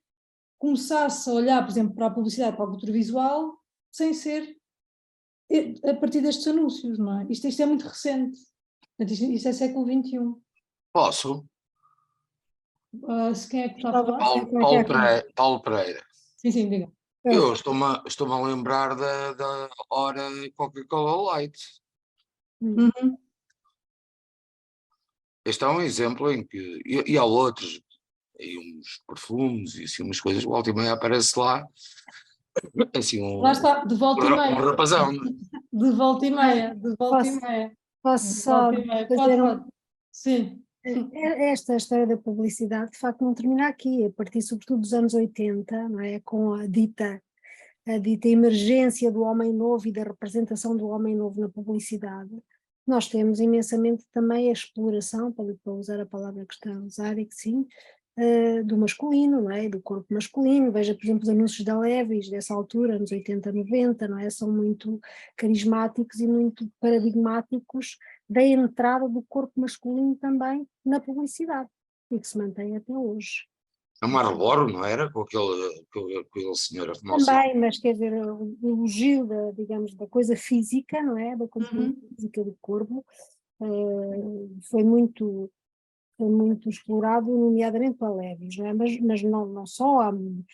começasse a olhar, por exemplo, para a publicidade, para a cultura visual, sem ser a partir destes anúncios, não é? Isto é muito recente. Isto é século XXI. Posso? Se quem é que está a falar? Paulo Pereira. Sim, diga. Eu estou-me a lembrar da hora Coca-Cola Light. Uhum. Este é um exemplo em que, e há outros, e uns perfumes e assim umas coisas, volta e meia aparece lá, assim Lá está, de volta e meia. um rapazão. De volta e meia, de volta e meia. Posso só fazer Pode. Sim. Esta história da publicidade, de facto, não termina aqui, a partir sobretudo dos anos 80, não é? Com a dita emergência do homem novo e da representação do homem novo na publicidade, nós temos imensamente também a exploração, para usar a palavra que está a usar, e que sim, do masculino, não é? Do corpo masculino. Veja, por exemplo, os anúncios da Levi's dessa altura, anos 80, 90, não é? São muito carismáticos e muito paradigmáticos da entrada do corpo masculino também na publicidade, e que se mantém até hoje. É uma Marlboro, não era? Com aquele senhor a fumar. Também, mas quer dizer, o elogio digamos, da coisa física, não é? Da componente física do corpo, foi muito explorado, nomeadamente para Levi's, não é? Mas não só,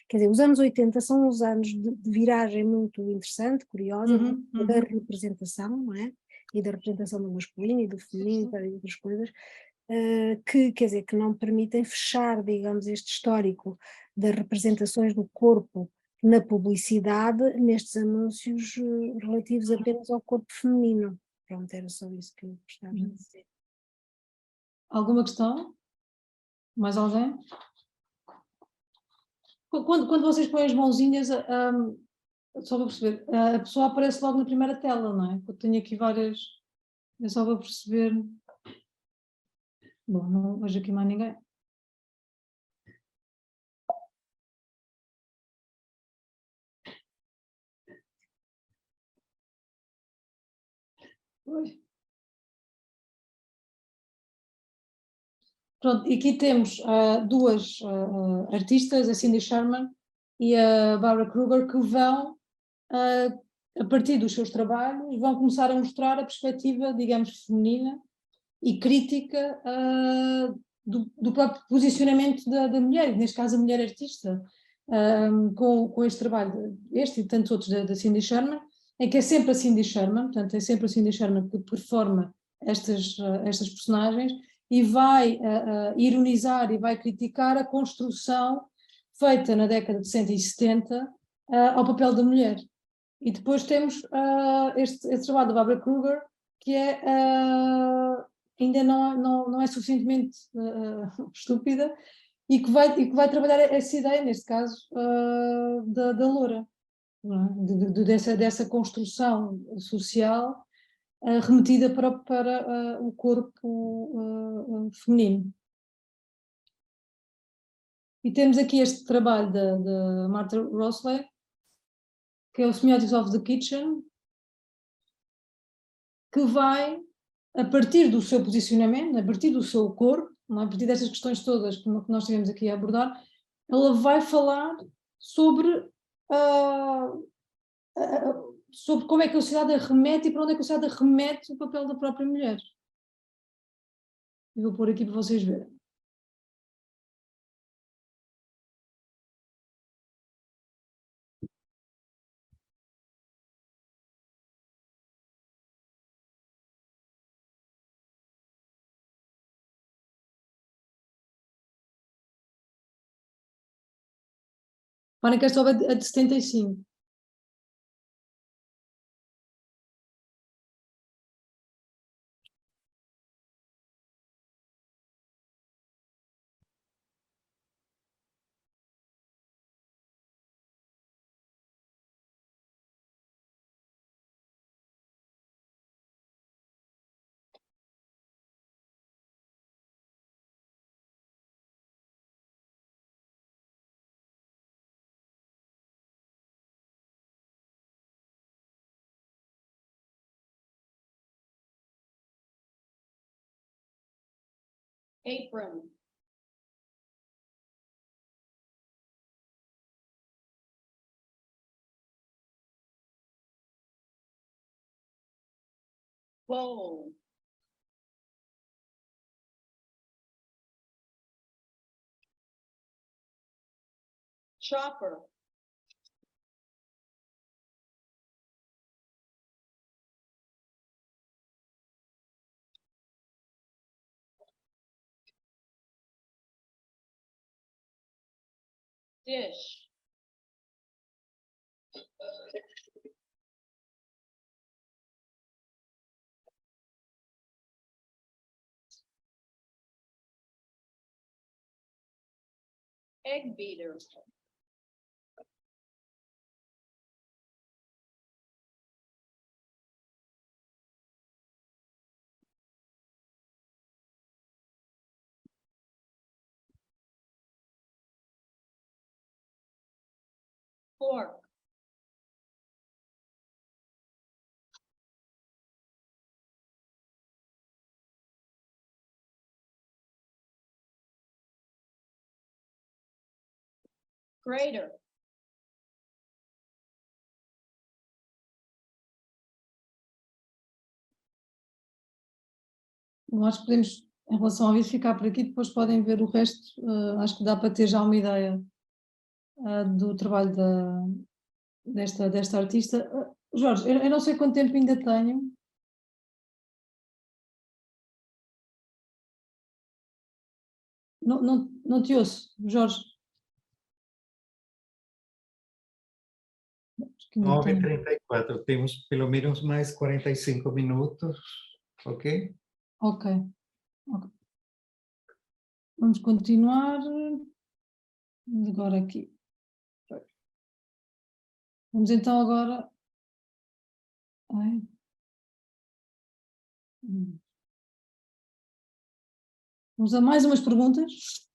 quer dizer, os anos 80 são uns anos de viragem muito interessante, curiosa, da representação, não é? E da representação do masculino e do feminino e outras coisas, que, quer dizer, que não permitem fechar, digamos, este histórico das representações do corpo na publicidade, nestes anúncios relativos apenas ao corpo feminino. Pronto, era só isso que eu gostava de dizer. Alguma questão? Mais alguém? Quando vocês põem as mãozinhas, só para perceber, a pessoa aparece logo na primeira tela, não é? Eu tenho aqui várias, é só para perceber. Bom, não vejo aqui mais ninguém. Oi. Pronto, e aqui temos duas artistas, a Cindy Sherman e a Barbara Kruger, que vão, a partir dos seus trabalhos, vão começar a mostrar a perspectiva, digamos, feminina e crítica do próprio posicionamento da mulher, neste caso a mulher artista, com este trabalho, este e tantos outros da Cindy Sherman, em que é sempre a Cindy Sherman, portanto é sempre a Cindy Sherman que performa estas personagens e vai ironizar e vai criticar a construção feita na década de 60 e 70 ao papel da mulher. E depois temos este trabalho da Barbara Kruger, que é ainda não é suficientemente estúpida e que vai trabalhar essa ideia, neste caso, da loura, dessa construção social remetida para o corpo feminino. E temos aqui este trabalho da Martha Rosley, que é o Semiotics of the Kitchen, que vai, a partir do seu posicionamento, a partir do seu corpo, a partir destas questões todas que nós tivemos aqui a abordar, ela vai falar sobre como é que a sociedade remete e para onde é que a sociedade remete o papel da própria mulher. Eu vou pôr aqui para vocês verem. Reparem que esta obra é de 75. Apron. Bowl. Chopper. Dish. Egg beater. Fork. Grater. Nós podemos, em relação ao vídeo, ficar por aqui, depois podem ver o resto. Acho que dá para ter já uma ideia do trabalho desta artista. Jorge, eu não sei quanto tempo ainda tenho. Não te ouço, Jorge. 9h34, temos pelo menos mais 45 minutos, ok? Ok. Vamos continuar. Agora aqui. Vamos então agora. Vamos a mais umas perguntas.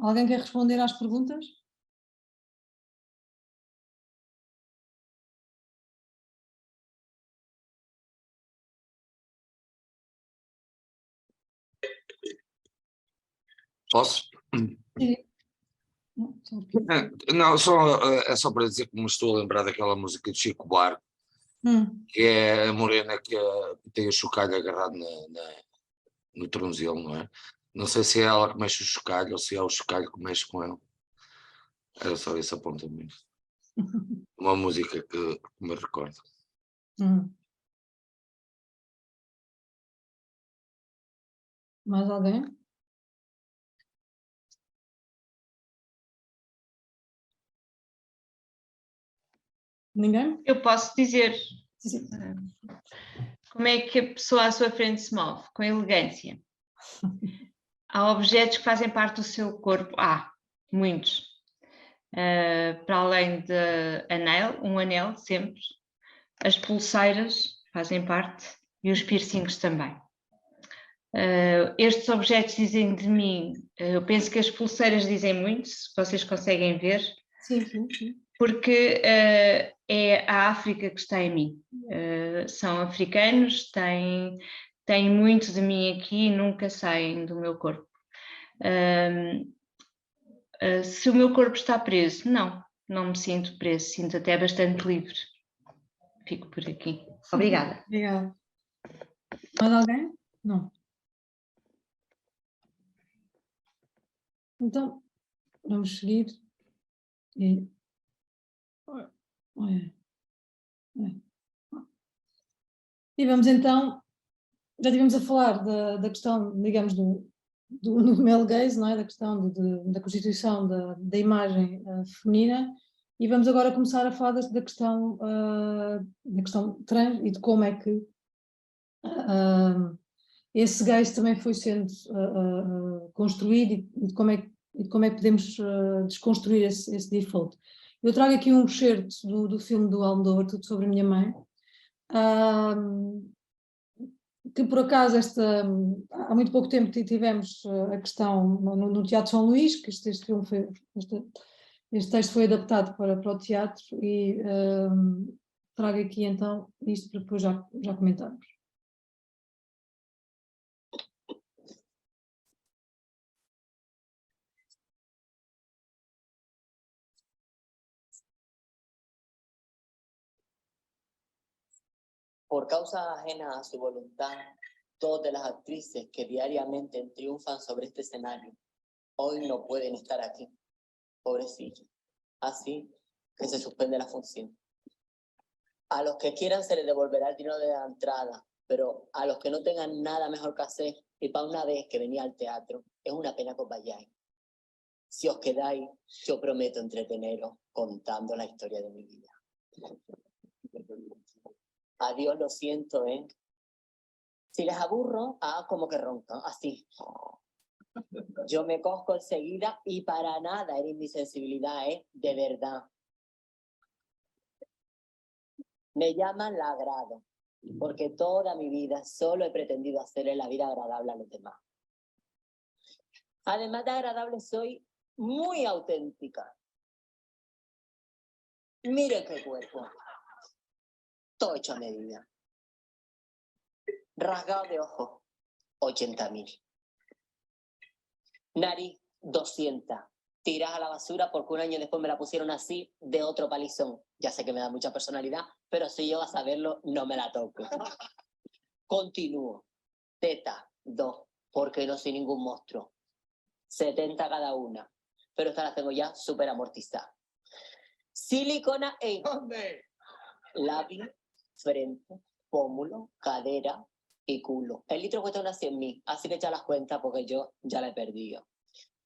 Alguém quer responder às perguntas? Posso? Sim. Não, é só para dizer que me estou a lembrar daquela música de Chico Buarque, que é a morena que tem o chocalho agarrado no tornozelo, não é? Não sei se é ela que mexe o chocalho ou se é o chocalho que mexe com ela. Era só esse apontamento. Uma música que me recordo. Mais alguém? Ninguém? Eu posso dizer Sim. como é que a pessoa à sua frente se move, com elegância. Há objetos que fazem parte do seu corpo, muitos. Para além de um anel sempre, as pulseiras fazem parte e os piercings também. Estes objetos dizem de mim, eu penso que as pulseiras dizem muito, se vocês conseguem ver. Sim. Porque é a África que está em mim. São africanos, têm muito de mim aqui e nunca saem do meu corpo. Se o meu corpo está preso, não me sinto preso, sinto até bastante livre. Fico por aqui. Obrigada. Obrigada. Mais alguém? Não. Então, vamos seguir. E vamos então, já estivemos a falar da questão, digamos, do male gaze, não é? Da questão da constituição da imagem feminina, e vamos agora começar a falar da questão trans e de como é que esse gaze também foi sendo construído e de como é que podemos desconstruir esse default. Eu trago aqui um excerto do filme do Almodóvar, Tudo sobre a Minha Mãe, que por acaso há muito pouco tempo tivemos a questão no Teatro São Luís, que este texto foi adaptado para o teatro, e trago aqui então isto para depois já comentarmos. Por causas ajenas a su voluntad, dos de las actrices que diariamente triunfan sobre este escenario hoy no pueden estar aquí. Pobrecillas. Así que se suspende la función. A los que quieran se les devolverá el dinero de la entrada, pero a los que no tengan nada mejor que hacer, y para una vez que venía al teatro, es una pena que os vayáis. Si os quedáis, yo prometo entreteneros contando la historia de mi vida. Adiós, lo siento, ¿eh? Si les aburro, como que roncan, así. Yo me cosco enseguida y para nada eres mi sensibilidad, ¿eh? De verdad. Me llaman la agrado, porque toda mi vida solo he pretendido hacerle la vida agradable a los demás. Además de agradable, soy muy auténtica. Miren qué cuerpo. Todo hecho a medida. Rasgado de ojos, 80.000. Nariz, 200. Tiras a la basura porque un año después me la pusieron así de otro palizón. Ya sé que me da mucha personalidad, pero si yo a saberlo, no me la toco. Continúo. Teta, 2, porque no soy ningún monstruo. 70 cada una, pero estas las tengo ya súper amortizadas. Silicona e labio, frente, pómulo, cadera y culo. El litro cuesta unas 100.000, así que echa las cuentas porque yo ya la he perdido.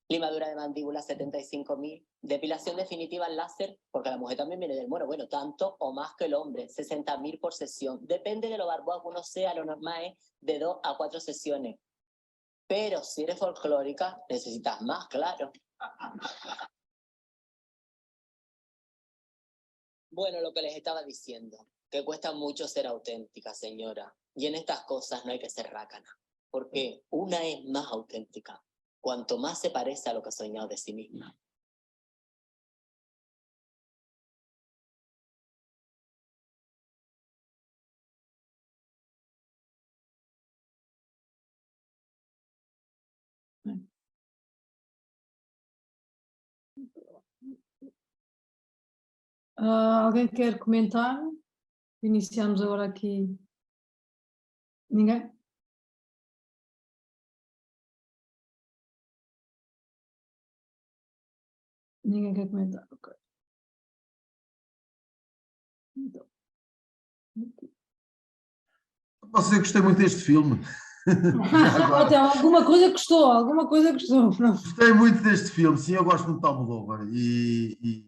Limadura de mandíbula, 75.000. Depilación definitiva en láser, porque la mujer también viene del mono. Bueno, tanto o más que el hombre, 60.000 por sesión. Depende de lo barbudo que uno sea, lo normal es de 2 a 4 sesiones. Pero si eres folclórica, necesitas más, claro. Bueno, lo que les estaba diciendo, que cuesta mucho ser auténtica, señora. Y en estas cosas no hay que ser rácana, porque una es más auténtica, cuanto más se parece a lo que ha soñado de sí misma. Alguém quer comentar? Iniciamos agora aqui. Ninguém? Ninguém quer comentar, ok. Então. Posso dizer que gostei muito deste filme. Então, alguma coisa gostou. Gostei muito deste filme, sim, eu gosto muito de Almodóvar e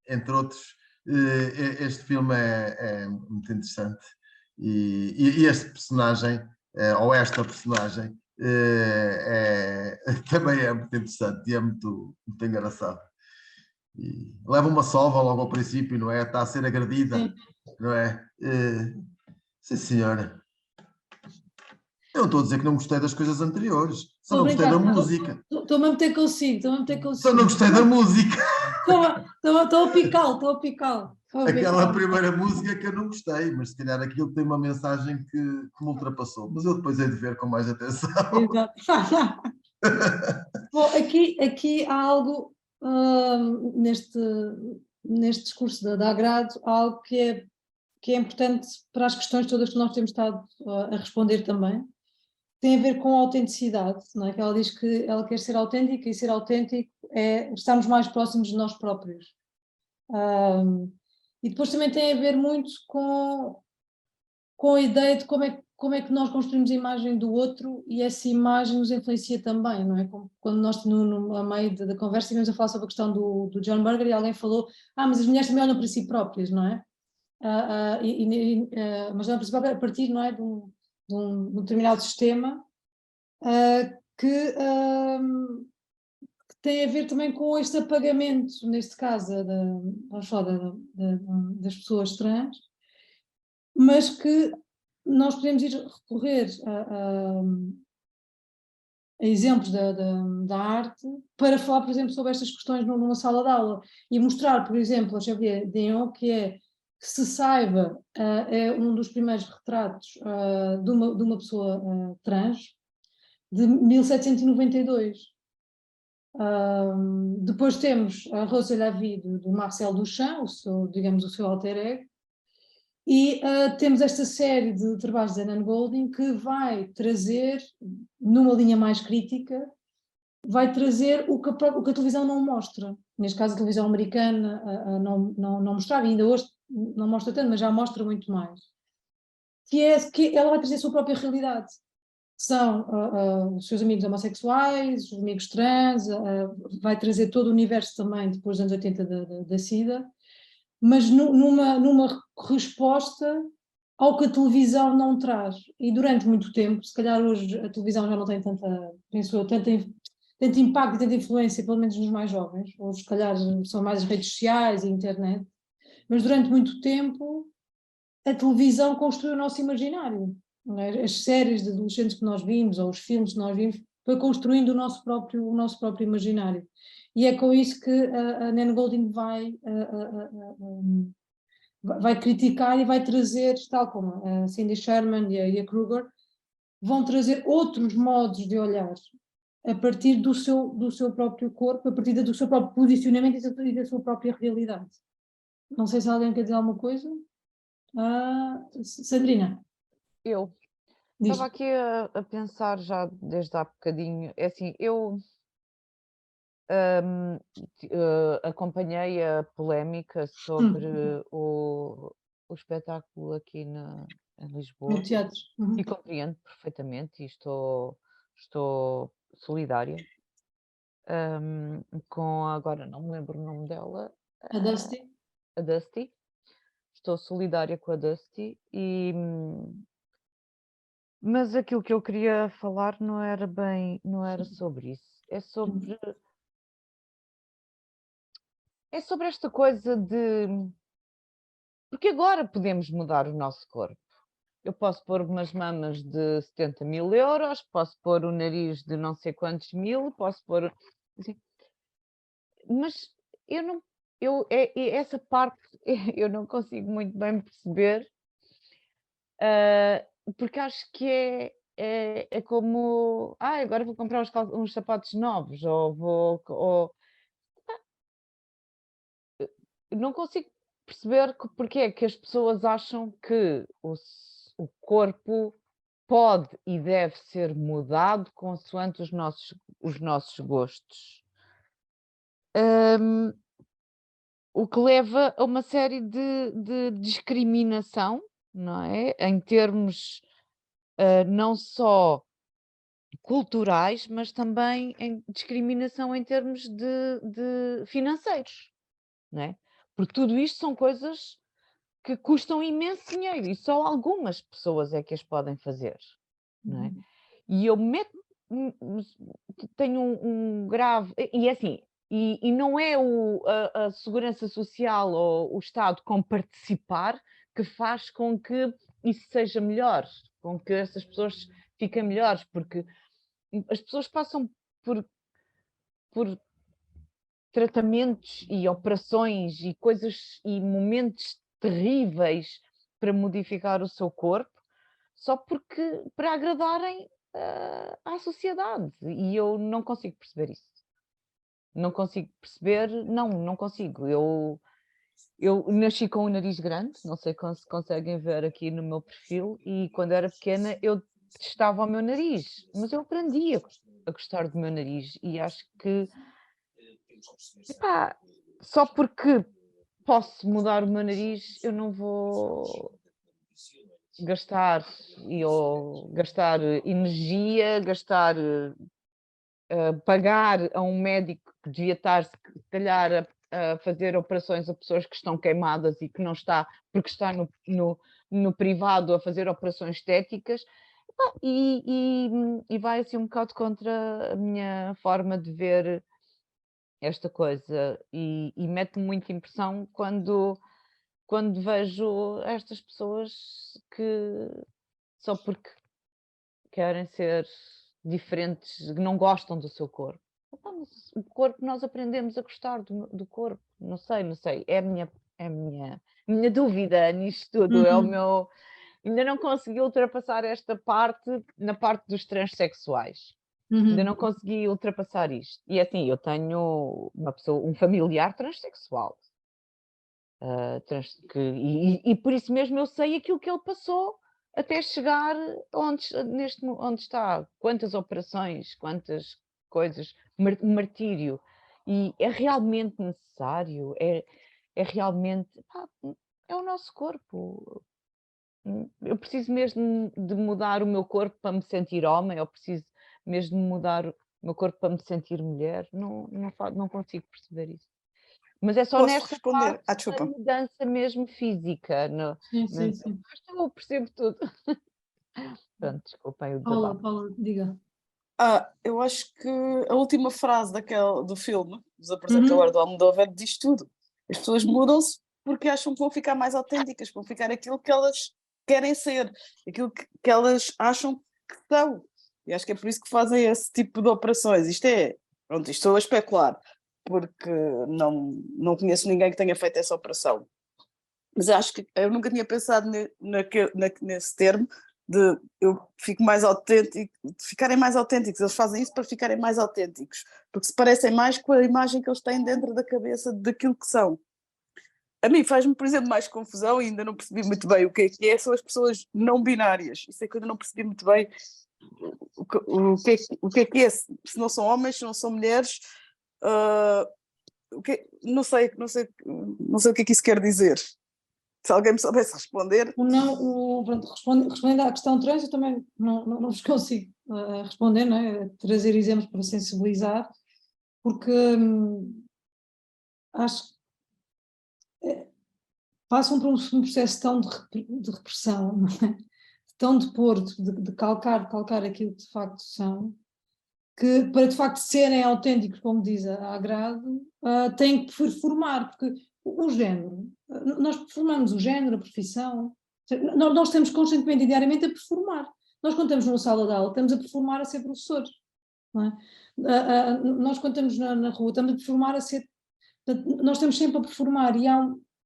entre outros, este filme é muito interessante e este personagem, ou esta personagem, também é muito interessante e é muito engraçado. E leva uma sova logo ao princípio, não é? Está a ser agredida, sim. Não é? Sim, senhora. Eu não estou a dizer que não gostei das coisas anteriores, só não gostei da música. Estou-me a meter consigo, Só não gostei da música. Estou a picar. Aquela primeira música que eu não gostei, mas se calhar aquilo tem uma mensagem que me ultrapassou. Mas eu depois hei de ver com mais atenção. Exato. Bom, aqui há algo neste discurso da Agrado, há algo que é importante para as questões todas que nós temos estado a responder também. Tem a ver com a autenticidade, não é? Que ela diz que ela quer ser autêntica e ser autêntico é estarmos mais próximos de nós próprios. E depois também tem a ver muito com a ideia de como é que nós construímos a imagem do outro e essa imagem nos influencia também, não é? Quando nós, a meio da conversa, estivemos a falar sobre a questão do John Berger e alguém falou, mas as mulheres também olham para si próprias, não é? Mas olham para si próprias a partir, não é, de um determinado sistema que tem a ver também com este apagamento, neste caso, vamos falar das pessoas trans, mas que nós podemos recorrer a exemplos da arte para falar, por exemplo, sobre estas questões numa sala de aula e mostrar, por exemplo, a Xavier Dion, que se saiba, é um dos primeiros retratos de uma pessoa trans, de 1792. Depois temos a Rose la Vie do Marcel Duchamp, digamos, o seu alter ego, e temos esta série de trabalhos de Nan Goldin que vai trazer, numa linha mais crítica, vai trazer o que a televisão não mostra. Neste caso, a televisão americana não mostrava, e ainda hoje não mostra tanto, mas já mostra muito mais. Que ela vai trazer a sua própria realidade. São os seus amigos homossexuais, os amigos trans, vai trazer todo o universo também, depois dos anos 80 da SIDA, mas numa resposta ao que a televisão não traz. E durante muito tempo, se calhar hoje a televisão já não tem tanto impacto e tanta influência, pelo menos nos mais jovens, ou se calhar são mais as redes sociais e a internet, mas durante muito tempo a televisão construiu o nosso imaginário. As séries de adolescentes que nós vimos, ou os filmes que nós vimos, foi construindo o nosso próprio imaginário. E é com isso que a Nan Goldin vai criticar e vai trazer, tal como a Cindy Sherman e a Kruger, vão trazer outros modos de olhar a partir do seu próprio corpo, a partir do seu próprio posicionamento e da sua própria realidade. Não sei se alguém quer dizer alguma coisa. Sandrina? Eu estava aqui a pensar já desde há bocadinho, é assim, eu acompanhei a polémica sobre o espetáculo aqui em Lisboa. No teatro. E compreendo perfeitamente e estou solidária com, agora não me lembro o nome dela. A Dusty. A Dusty. Estou solidária com a Dusty mas aquilo que eu queria falar não era sobre isso. É sobre esta coisa de... Porque agora podemos mudar o nosso corpo. Eu posso pôr umas mamas de 70 mil euros, posso pôr o nariz de não sei quantos mil, posso pôr... Assim, mas essa parte eu não consigo muito bem perceber, porque acho que é como... agora vou comprar uns sapatos novos, não consigo perceber porque é que as pessoas acham que o corpo pode e deve ser mudado consoante os nossos gostos. O que leva a uma série de discriminação, não é? Em termos não só culturais, mas também em discriminação em termos de financeiros, não é? Porque tudo isto são coisas que custam imenso dinheiro e só algumas pessoas é que as podem fazer, não é? E eu tenho um grave... E assim, e não é a Segurança Social ou o Estado com participar que faz com que isso seja melhor, com que essas pessoas fiquem melhores, porque as pessoas passam por tratamentos e operações e coisas e momentos terríveis para modificar o seu corpo, só para agradarem à sociedade. E eu não consigo perceber isso. Não consigo perceber, não consigo. Eu nasci com o nariz grande, não sei se conseguem ver aqui no meu perfil, e quando era pequena eu detestava o meu nariz, mas eu aprendi a gostar do meu nariz e acho que só porque posso mudar o meu nariz, eu não vou gastar energia, pagar a um médico que devia estar, se calhar, a fazer operações a pessoas que estão queimadas e que não está, porque está no privado a fazer operações estéticas, E vai assim um bocado contra a minha forma de ver esta coisa e mete-me muita impressão quando vejo estas pessoas que só porque querem ser diferentes, que não gostam do seu corpo. Mas o corpo, nós aprendemos a gostar do corpo, não sei, é a minha dúvida nisto tudo, é o meu... Ainda não consegui ultrapassar esta parte na parte dos transexuais. Ainda não consegui ultrapassar isto. E assim, eu tenho um familiar transexual. E por isso mesmo eu sei aquilo que ele passou até chegar onde está. Quantas operações, quantas coisas, martírio. E é realmente necessário, é realmente... é o nosso corpo. Eu preciso mesmo de mudar o meu corpo para me sentir homem, ou preciso mesmo de mudar o meu corpo para me sentir mulher? Não consigo perceber isso. Mas é só Posso nesta responder? parte da mudança mesmo física. Sim. Eu percebo tudo. Pronto, desculpem o Paula, desabafo. diga. Eu acho que a última frase do filme, Desaparecendo agora do Almodóvar, diz tudo. As pessoas mudam-se porque acham que vão ficar mais autênticas, vão ficar aquilo que elas querem ser, aquilo que elas acham que são. E acho que é por isso que fazem esse tipo de operações. Isto estou a especular, porque não conheço ninguém que tenha feito essa operação. Mas acho que eu nunca tinha pensado nesse termo de eu fico mais autêntico, de ficarem mais autênticos. Eles fazem isso para ficarem mais autênticos, porque se parecem mais com a imagem que eles têm dentro da cabeça daquilo que são. A mim faz-me, por exemplo, mais confusão, e ainda não percebi muito bem o que é, são as pessoas não binárias. Isso é que eu ainda não percebi muito bem o que é, se não são homens, se não são mulheres, não sei o que é que isso quer dizer. Se alguém me soubesse responder. Respondendo à questão trans, eu também não vos consigo responder, não é? Trazer exemplos para sensibilizar, porque acho que passam por um processo tão de repressão, não é? Tão de pôr, de calcar aquilo que de facto são, que para de facto serem autênticos, como diz a Agrado, têm que performar, porque o género, nós performamos o género, a profissão, nós estamos constantemente e diariamente a performar. Nós quando estamos numa sala de aula estamos a performar a ser professores, não é? Nós quando estamos na rua estamos a performar a ser... Nós estamos sempre a performar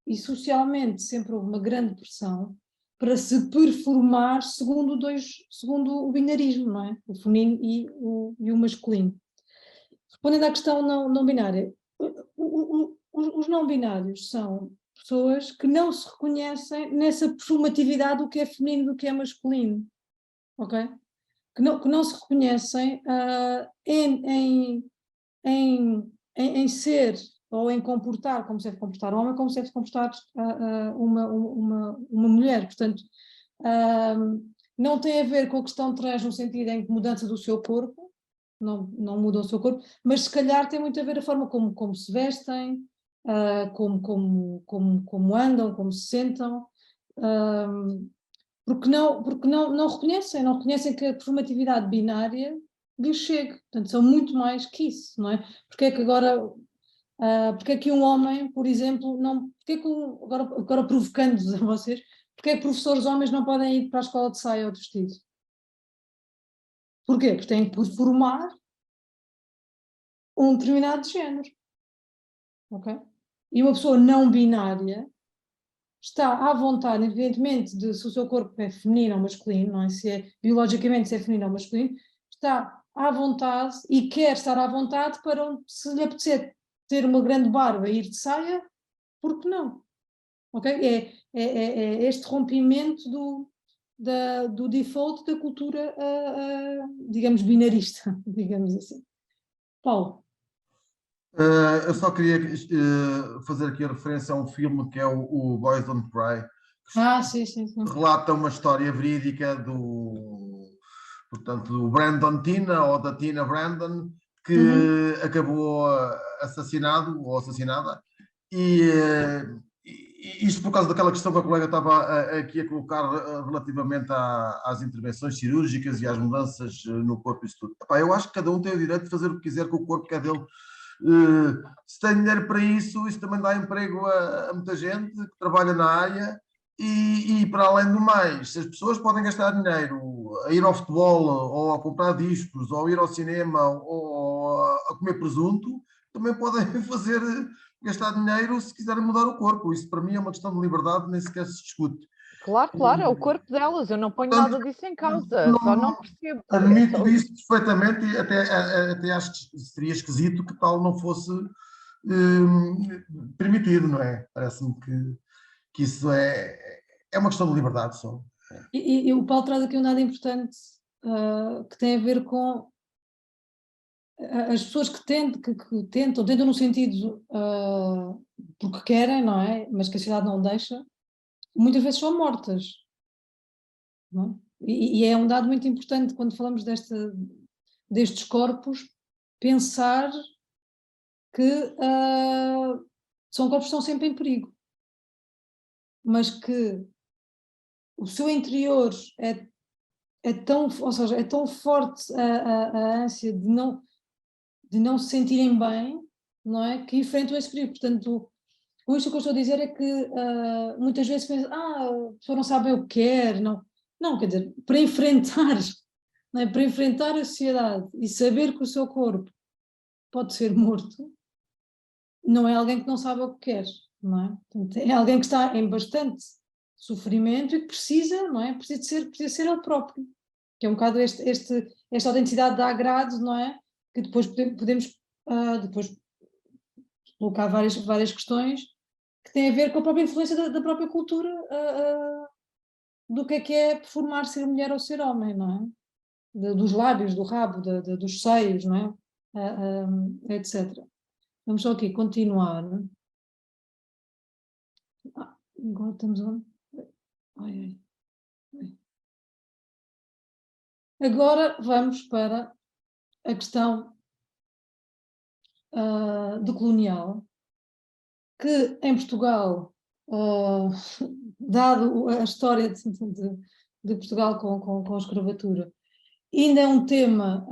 e socialmente sempre houve uma grande pressão para se performar segundo o binarismo, não é? O feminino e o masculino. Respondendo à questão não binária, os não binários são pessoas que não se reconhecem nessa performatividade do que é feminino e do que é masculino, ok? Que não se reconhecem em ser ou em comportar como se deve comportar um homem, como se deve comportar uma mulher. Portanto, não tem a ver com a questão trans no sentido em que mudança do seu corpo, não mudam o seu corpo, mas se calhar tem muito a ver a forma como se vestem, como andam, como se sentam, porque não reconhecem que a performatividade binária lhes chega. Portanto, são muito mais que isso, não é? Porque é que agora... porque é que um homem, por exemplo, agora provocando-vos a vocês, porque é que professores homens não podem ir para a escola de saia ou de vestido? Porquê? Porque têm que performar um determinado género, ok? E uma pessoa não binária está à vontade, independentemente de se o seu corpo é feminino ou masculino, não é? Biologicamente se é feminino ou masculino, está à vontade e quer estar à vontade para, se lhe apetecer ter uma grande barba e ir de saia, por que não? Okay? É este rompimento do default da cultura, digamos, binarista, digamos assim. Paulo? Eu só queria fazer aqui a referência a um filme que é o Boys Don't Cry, que relata uma história verídica portanto, do Brandon Tina, ou da Tina Brandon, que acabou assassinado ou assassinada, e isto por causa daquela questão que a colega estava aqui a colocar relativamente às intervenções cirúrgicas e às mudanças no corpo e isso tudo. Epá, eu acho que cada um tem o direito de fazer o que quiser com o corpo que é dele. Se tem dinheiro para isso também dá emprego a muita gente que trabalha na área e para além do mais, se as pessoas podem gastar dinheiro a ir ao futebol ou a comprar discos ou a ir ao cinema ou a comer presunto, também podem gastar dinheiro se quiserem mudar o corpo. Isso para mim é uma questão de liberdade, nem sequer se discute. Claro, claro, é o corpo delas, eu não ponho nada disso em causa, só não percebo. Admito isso perfeitamente e até acho que seria esquisito que tal não fosse permitido, não é? Parece-me que isso é uma questão de liberdade só. E o Paulo traz aqui um dado importante que tem a ver com as pessoas que tentam no sentido porque querem, não é? Mas que a sociedade não deixa, muitas vezes são mortas. Não é? E é um dado muito importante quando falamos destes corpos, pensar que são corpos que estão sempre em perigo, mas que o seu interior é tão, ou seja, é tão forte a ânsia de não se sentirem bem, não é? Que enfrentam esse perigo. Portanto, com isto o que eu estou a dizer é que muitas vezes pensam, a pessoa não sabe o que quer, não, quer dizer, para enfrentar, não é? Para enfrentar a sociedade e saber que o seu corpo pode ser morto, não é alguém que não sabe o que quer, não é? Portanto, é alguém que está em bastante sofrimento e que precisa, não é? Precisa ser ele próprio, que é um bocado esta autenticidade de agrado, não é? Que depois podemos depois colocar várias questões que têm a ver com a própria influência da própria cultura do que é performar ser mulher ou ser homem, não é? Dos lábios, do rabo, dos seios, não é? Etc. Vamos só aqui continuar. Agora estamos onde? Ai. Agora vamos para a questão do colonial, que em Portugal, dado a história de Portugal com a escravatura, ainda é um tema,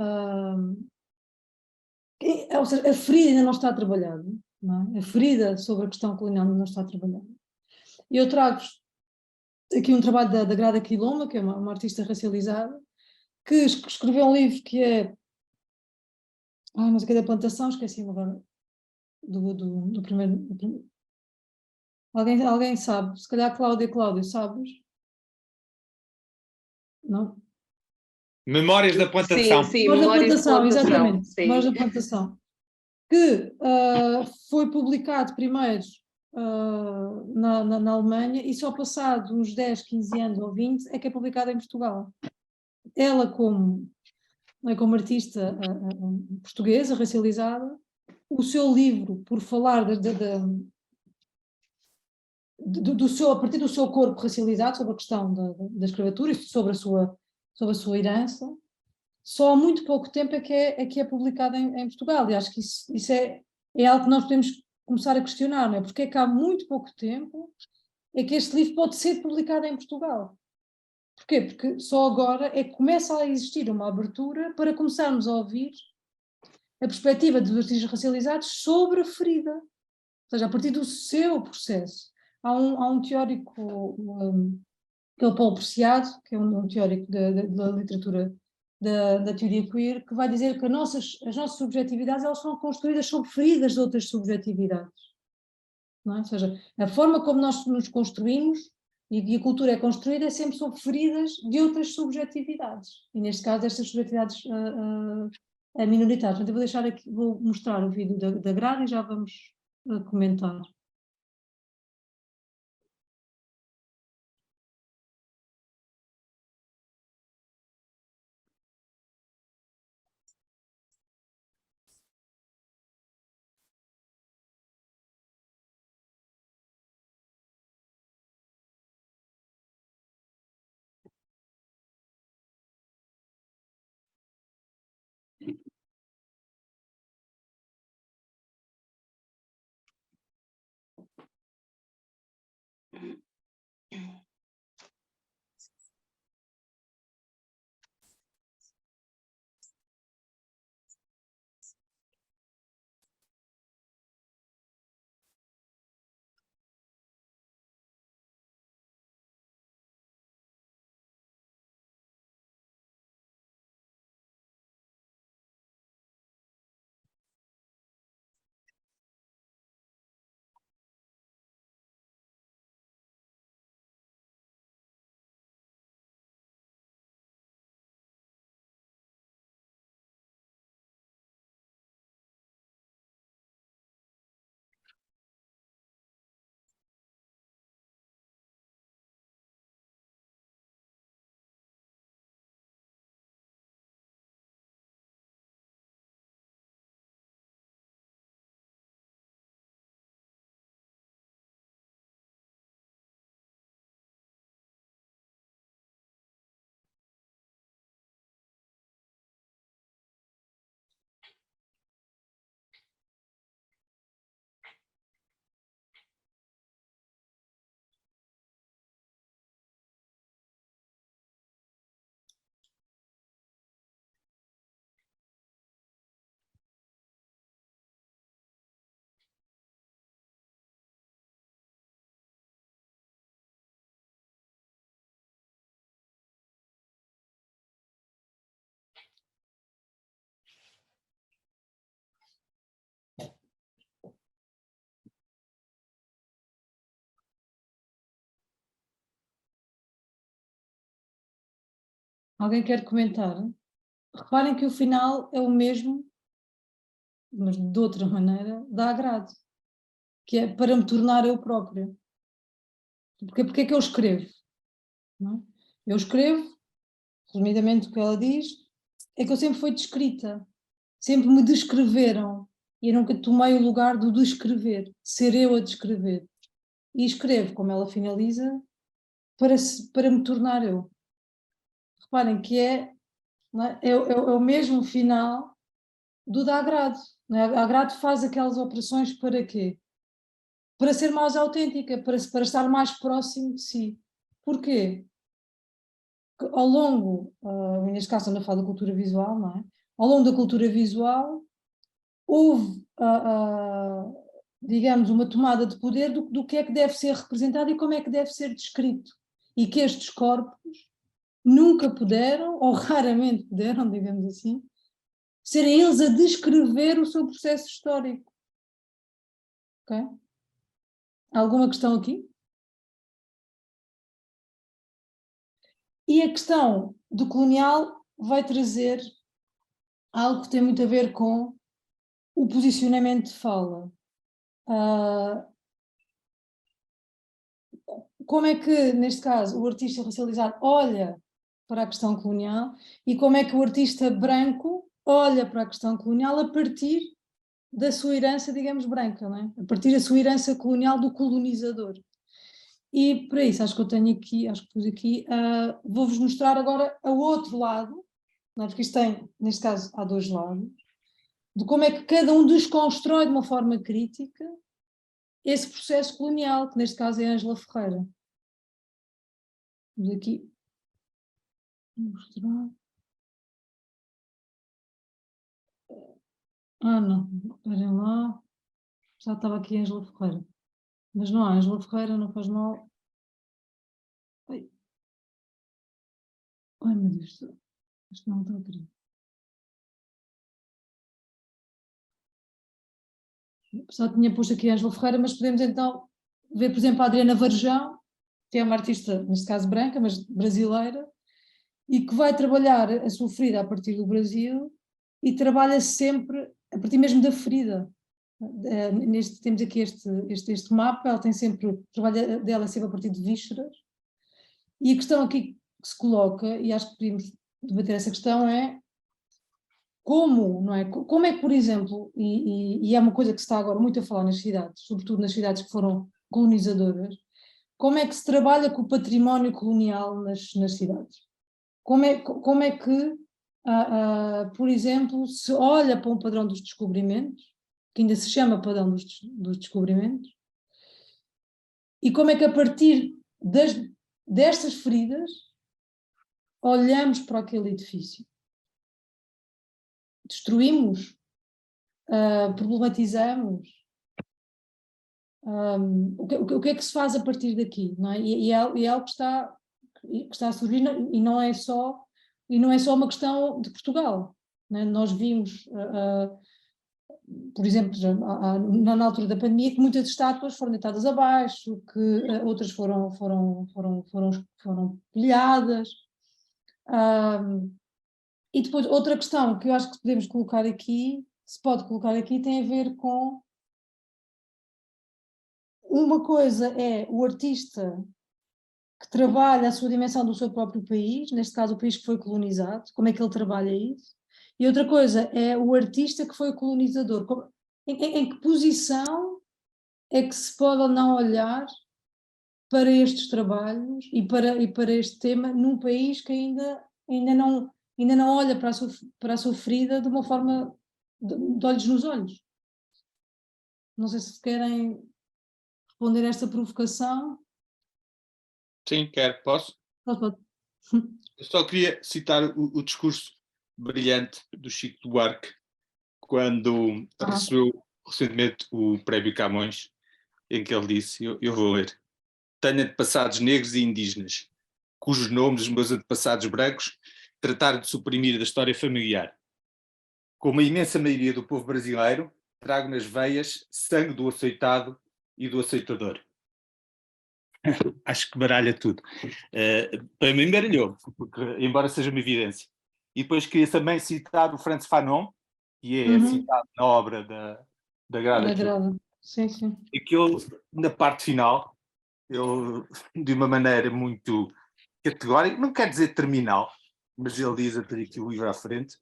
ou seja, a ferida ainda não está trabalhada, não é? A ferida sobre a questão colonial ainda não está trabalhada. E eu trago-vos aqui um trabalho da Grada Quilomba, que é uma artista racializada, que escreveu um livro que é mas aqui da plantação, esqueci-me agora do primeiro. Alguém sabe? Se calhar Cláudio, sabes? Não? Memórias da plantação. Sim, Memórias da plantação, exatamente. Sim. Memórias da plantação. Que foi publicado primeiro na Alemanha e só passado uns 10, 15 anos ou 20 é que é publicado em Portugal. Ela como artista portuguesa, racializada, o seu livro, por falar a partir do seu corpo racializado, sobre a questão da escravatura e sobre a sua herança, só há muito pouco tempo é que é publicado em Portugal. E acho que isso é algo que nós podemos começar a questionar, não é? Porque é que há muito pouco tempo é que este livro pode ser publicado em Portugal. Porquê? Porque só agora é que começa a existir uma abertura para começarmos a ouvir a perspectiva dos artistas racializados sobre a ferida, ou seja, a partir do seu processo. Há um teórico, que é o Paulo Preciado, que é um teórico da literatura da teoria queer, que vai dizer que as nossas subjetividades elas são construídas sobre feridas de outras subjetividades. Não é? Ou seja, a forma como nós nos construímos e a cultura é construída é sempre sobre feridas de outras subjetividades. E neste caso, estas subjetividades minoritárias. Então, vou mostrar o vídeo da Grada e já vamos comentar. Alguém quer comentar? Reparem que o final é o mesmo, mas de outra maneira, dá agrado, que é para me tornar eu própria. Porque é que eu escrevo? Não é? Eu escrevo, resumidamente o que ela diz, é que eu sempre fui descrita, sempre me descreveram, e eu nunca tomei o lugar do descrever, ser eu a descrever. E escrevo, como ela finaliza, para me tornar eu. Reparem que não é? É o mesmo final do da agrado. Não é? A agrado faz aquelas operações para quê? Para ser mais autêntica, para estar mais próximo de si. Porquê? Porque ao longo, neste caso eu falo da cultura visual, não é? Ao longo da cultura visual houve, digamos, uma tomada de poder do que é que deve ser representado e como é que deve ser descrito. E que estes corpos nunca puderam, ou raramente puderam, digamos assim, serem eles a descrever o seu processo histórico. Ok? Alguma questão aqui? E a questão do colonial vai trazer algo que tem muito a ver com o posicionamento de fala. Como é que, neste caso, o artista racializado olha para a questão colonial e como é que o artista branco olha para a questão colonial a partir da sua herança, digamos, branca, não é? A partir da sua herança colonial do colonizador. E para isso, acho que eu tenho aqui, acho que pus aqui, vou-vos mostrar agora o outro lado, não é? Porque isto tem, neste caso, há dois lados, de como é que cada um desconstrói de uma forma crítica esse processo colonial, que neste caso é Ângela Ferreira. Vamos aqui mostrar. Não, esperem lá. Já estava aqui a Ângela Ferreira. Mas não há Ângela Ferreira, não faz mal. Ai meu Deus, isto não está a querer. Só tinha posto aqui a Ângela Ferreira, mas podemos então ver, por exemplo, a Adriana Varjão, que é uma artista, neste caso branca, mas brasileira, e que vai trabalhar a sua ferida a partir do Brasil e trabalha sempre a partir mesmo da ferida. Temos aqui este mapa, ela tem sempre, o trabalho dela é sempre a partir de vísceras, e a questão aqui que se coloca, e acho que podemos debater essa questão, é como, não é? Como é que, por exemplo, e é uma coisa que se está agora muito a falar nas cidades, sobretudo nas cidades que foram colonizadoras, como é que se trabalha com o património colonial nas cidades? Como é que, por exemplo, se olha para um padrão dos descobrimentos, que ainda se chama padrão dos descobrimentos, e como é que a partir destas feridas, olhamos para aquele edifício, destruímos, problematizamos. O que é que se faz a partir daqui, não é? E é algo que está a surgir, e não é só uma questão de Portugal, não é? Nós vimos, por exemplo, na altura da pandemia, que muitas estátuas foram deitadas abaixo, que outras foram pilhadas. E depois outra questão que eu acho que se pode colocar aqui, tem a ver com uma coisa é o artista que trabalha a sua dimensão do seu próprio país, neste caso o país que foi colonizado, como é que ele trabalha isso, e outra coisa é o artista que foi colonizador, em que posição é que se pode ou não olhar para estes trabalhos e para este tema num país que ainda não olha para a sua ferida de uma forma de olhos nos olhos. Não sei se querem responder a esta provocação. Sim, quero. Posso? Pode. Eu só queria citar o discurso brilhante do Chico Buarque, quando recebeu recentemente o Prémio Camões, em que ele disse, eu vou ler: tenho antepassados negros e indígenas, cujos nomes os meus antepassados brancos trataram de suprimir da história familiar. Como a imensa maioria do povo brasileiro, trago nas veias sangue do aceitado e do aceitador. Acho que baralha tudo. Para mim baralhou, porque, embora seja uma evidência. E depois queria também citar o Frantz Fanon, que é citado na obra da Grada. Sim. E que ele, na parte final, ele, de uma maneira muito categórica, não quer dizer terminal, mas ele diz, até aqui o livro à frente,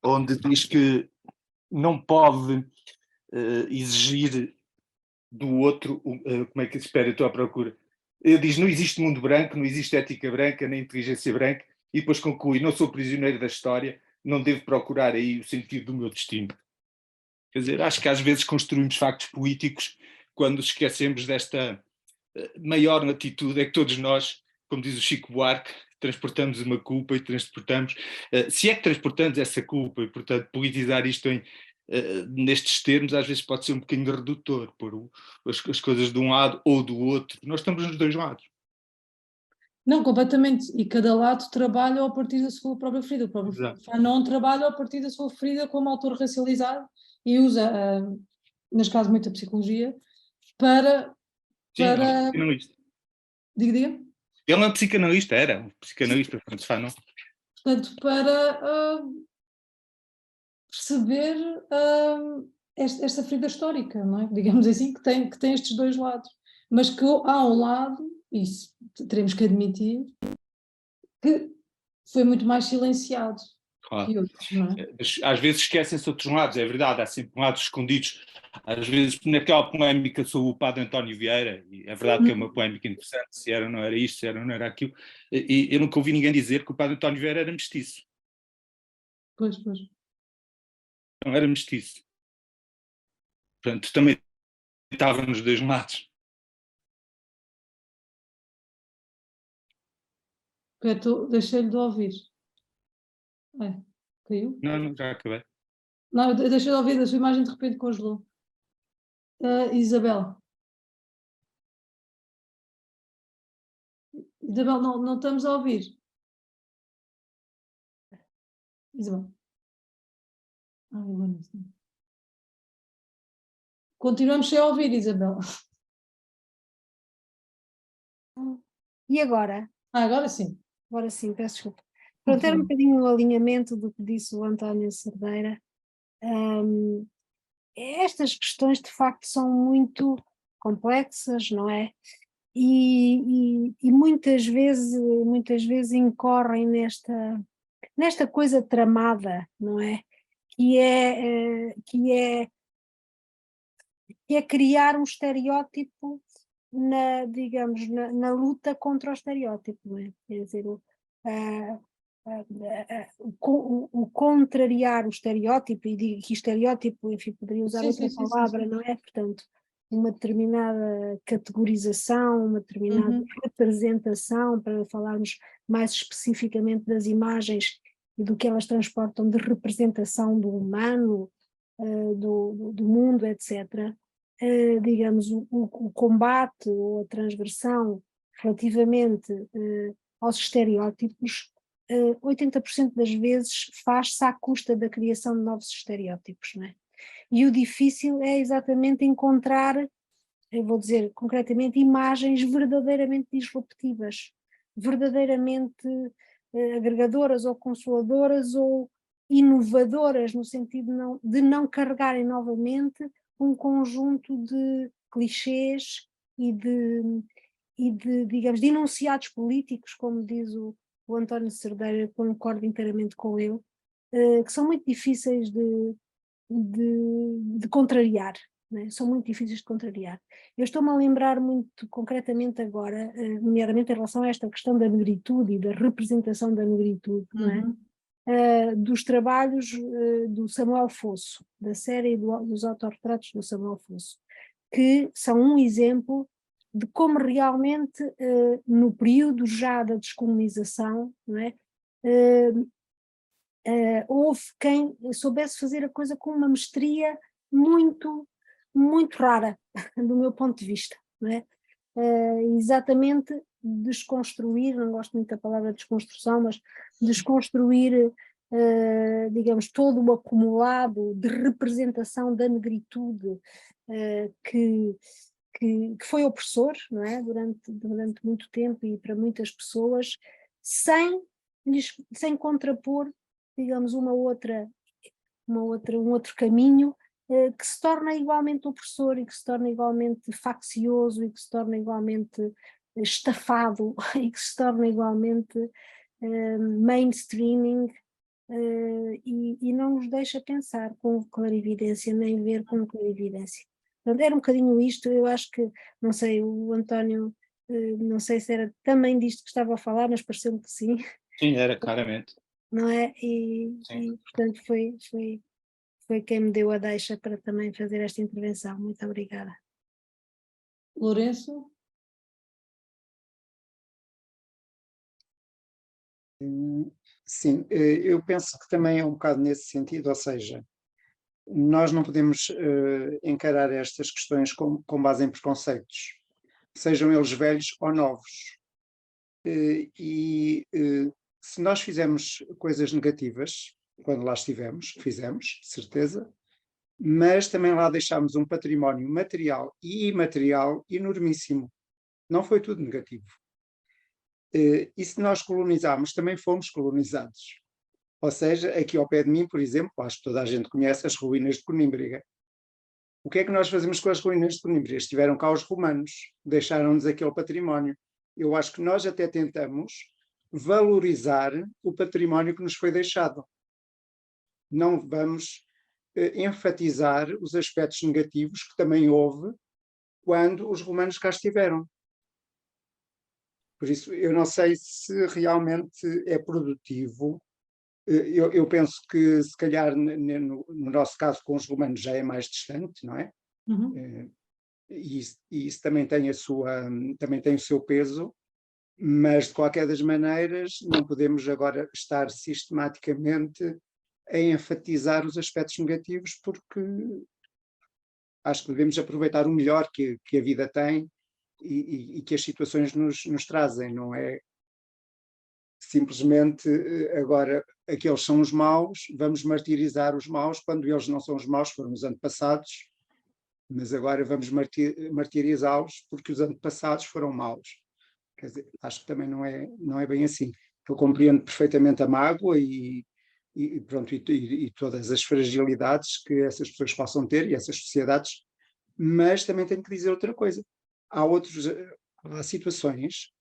onde diz que não pode exigir do outro, como é que se espera, eu estou à procura. Ele diz, não existe mundo branco, não existe ética branca, nem inteligência branca, e depois conclui, não sou prisioneiro da história, não devo procurar aí o sentido do meu destino. Quer dizer, acho que às vezes construímos factos políticos quando esquecemos desta maior atitude, é que todos nós, como diz o Chico Buarque, transportamos uma culpa e transportamos, se é que transportamos essa culpa, e portanto politizar isto nestes termos às vezes pode ser um bocadinho redutor, pôr as coisas de um lado ou do outro. Nós estamos nos dois lados. Não, completamente. E cada lado trabalha a partir da sua própria ferida. O próprio Fanon trabalha a partir da sua ferida como autor racializado e usa, neste caso, muita psicologia para... Sim, é um psicanalista. Diga. Ele não é psicanalista, era um psicanalista, Frantz Fanon. Portanto, para perceber esta ferida histórica, não é? Digamos assim, que tem estes dois lados. Mas que há um lado, isso teremos que admitir, que foi muito mais silenciado Claro. que outros, não é? Às vezes esquecem-se outros lados, é verdade, há sempre lados escondidos. Às vezes, naquela polémica sobre o padre António Vieira, e é verdade que é uma polémica interessante, se era ou não era isto, se era ou não era aquilo, e eu nunca ouvi ninguém dizer que o padre António Vieira era mestiço. Pois. Não era mestiço. Portanto, também estava nos dois lados. Deixei-lhe de ouvir. Caiu? Não, já acabei. Não, eu deixei de ouvir, a sua imagem de repente congelou. Isabel, não estamos a ouvir. Isabel. Continuamos sem ouvir, Isabel. E agora? Agora sim. Agora sim, peço desculpa. Pronto, era um bocadinho o alinhamento do que disse o António Cerdeira. Estas questões de facto são muito complexas, não é? E muitas vezes incorrem nesta coisa tramada, não é? Que é criar um estereótipo na luta contra o estereótipo, não é? Quer dizer, o contrariar o estereótipo, e digo que estereótipo, enfim, poderia usar outra palavra, não é? Portanto, uma determinada categorização, uma determinada representação, para falarmos mais especificamente das imagens e do que elas transportam de representação do humano, do mundo, etc. Digamos, o combate ou a transgressão relativamente aos estereótipos, 80% das vezes faz-se à custa da criação de novos estereótipos, não é? E o difícil é exatamente encontrar, eu vou dizer concretamente, imagens verdadeiramente disruptivas, verdadeiramente agregadoras ou consoladoras ou inovadoras, no sentido de não carregarem novamente um conjunto de clichês e de digamos, de enunciados políticos, como diz o António Cerdeira, eu concordo inteiramente com ele, que são muito difíceis de contrariar, né? São muito difíceis de contrariar. Eu estou-me a lembrar muito concretamente agora, nomeadamente em relação a esta questão da negritude e da representação da negritude, não é? Dos trabalhos do Samuel Fosso, da série dos autorretratos do Samuel Fosso, que são um exemplo de como realmente, no período já da descolonização, não é? Houve quem soubesse fazer a coisa com uma mestria muito, muito rara, do meu ponto de vista, não é? Exatamente desconstruir, não gosto muito da palavra desconstrução, mas desconstruir, digamos, todo o acumulado de representação da negritude que foi opressor, não é? Durante muito tempo e para muitas pessoas, sem contrapor, digamos, um outro caminho que se torna igualmente opressor e que se torna igualmente faccioso e que se torna igualmente estafado e que se torna igualmente mainstreaming e não nos deixa pensar com clarividência, nem ver com clarividência. Portanto, era um bocadinho isto, eu acho que, não sei, o António, não sei se era também disto que estava a falar, mas pareceu-me que sim. Sim, era, claramente. Não é? E portanto, foi quem me deu a deixa para também fazer esta intervenção. Muito obrigada. Lourenço? Sim, eu penso que também é um bocado nesse sentido, ou seja, nós não podemos encarar estas questões com base em preconceitos, sejam eles velhos ou novos. Se nós fizemos coisas negativas, quando lá estivemos, fizemos, certeza, mas também lá deixámos um património material e imaterial enormíssimo. Não foi tudo negativo. E se nós colonizámos, também fomos colonizados. Ou seja, aqui ao pé de mim, por exemplo, acho que toda a gente conhece as ruínas de Conímbriga. O que é que nós fazemos com as ruínas de Conímbriga? Estiveram cá os romanos, deixaram-nos aquele património. Eu acho que nós até tentamos valorizar o património que nos foi deixado. Não vamos enfatizar os aspectos negativos que também houve quando os romanos cá estiveram. Por isso, eu não sei se realmente é produtivo. Eu penso que, se calhar, no nosso caso, com os romanos já é mais distante, não é? E isso também tem o seu peso, mas, de qualquer das maneiras, não podemos agora estar sistematicamente a enfatizar os aspectos negativos, porque acho que devemos aproveitar o melhor que a vida tem e que as situações nos trazem, não é? Simplesmente agora aqueles são os maus, vamos martirizar os maus, quando eles não são os maus, foram os antepassados, mas agora vamos martirizá-los porque os antepassados foram maus. Quer dizer, acho que também não é bem assim. Eu compreendo perfeitamente a mágoa e todas as fragilidades que essas pessoas possam ter e essas sociedades, mas também tenho que dizer outra coisa. Há situações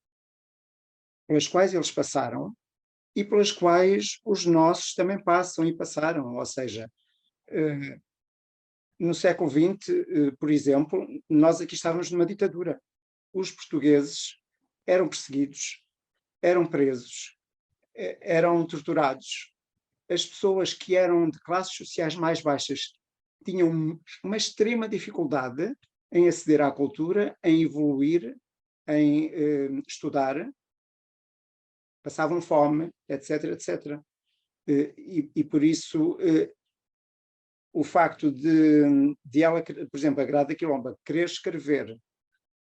pelas quais eles passaram e pelas quais os nossos também passam e passaram. Ou seja, no século XX, por exemplo, nós aqui estávamos numa ditadura. Os portugueses eram perseguidos, eram presos, eram torturados. As pessoas que eram de classes sociais mais baixas tinham uma extrema dificuldade em aceder à cultura, em evoluir, em estudar, passavam fome, etc, etc. E por isso o facto de ela, por exemplo, a Grada Quilomba, querer escrever,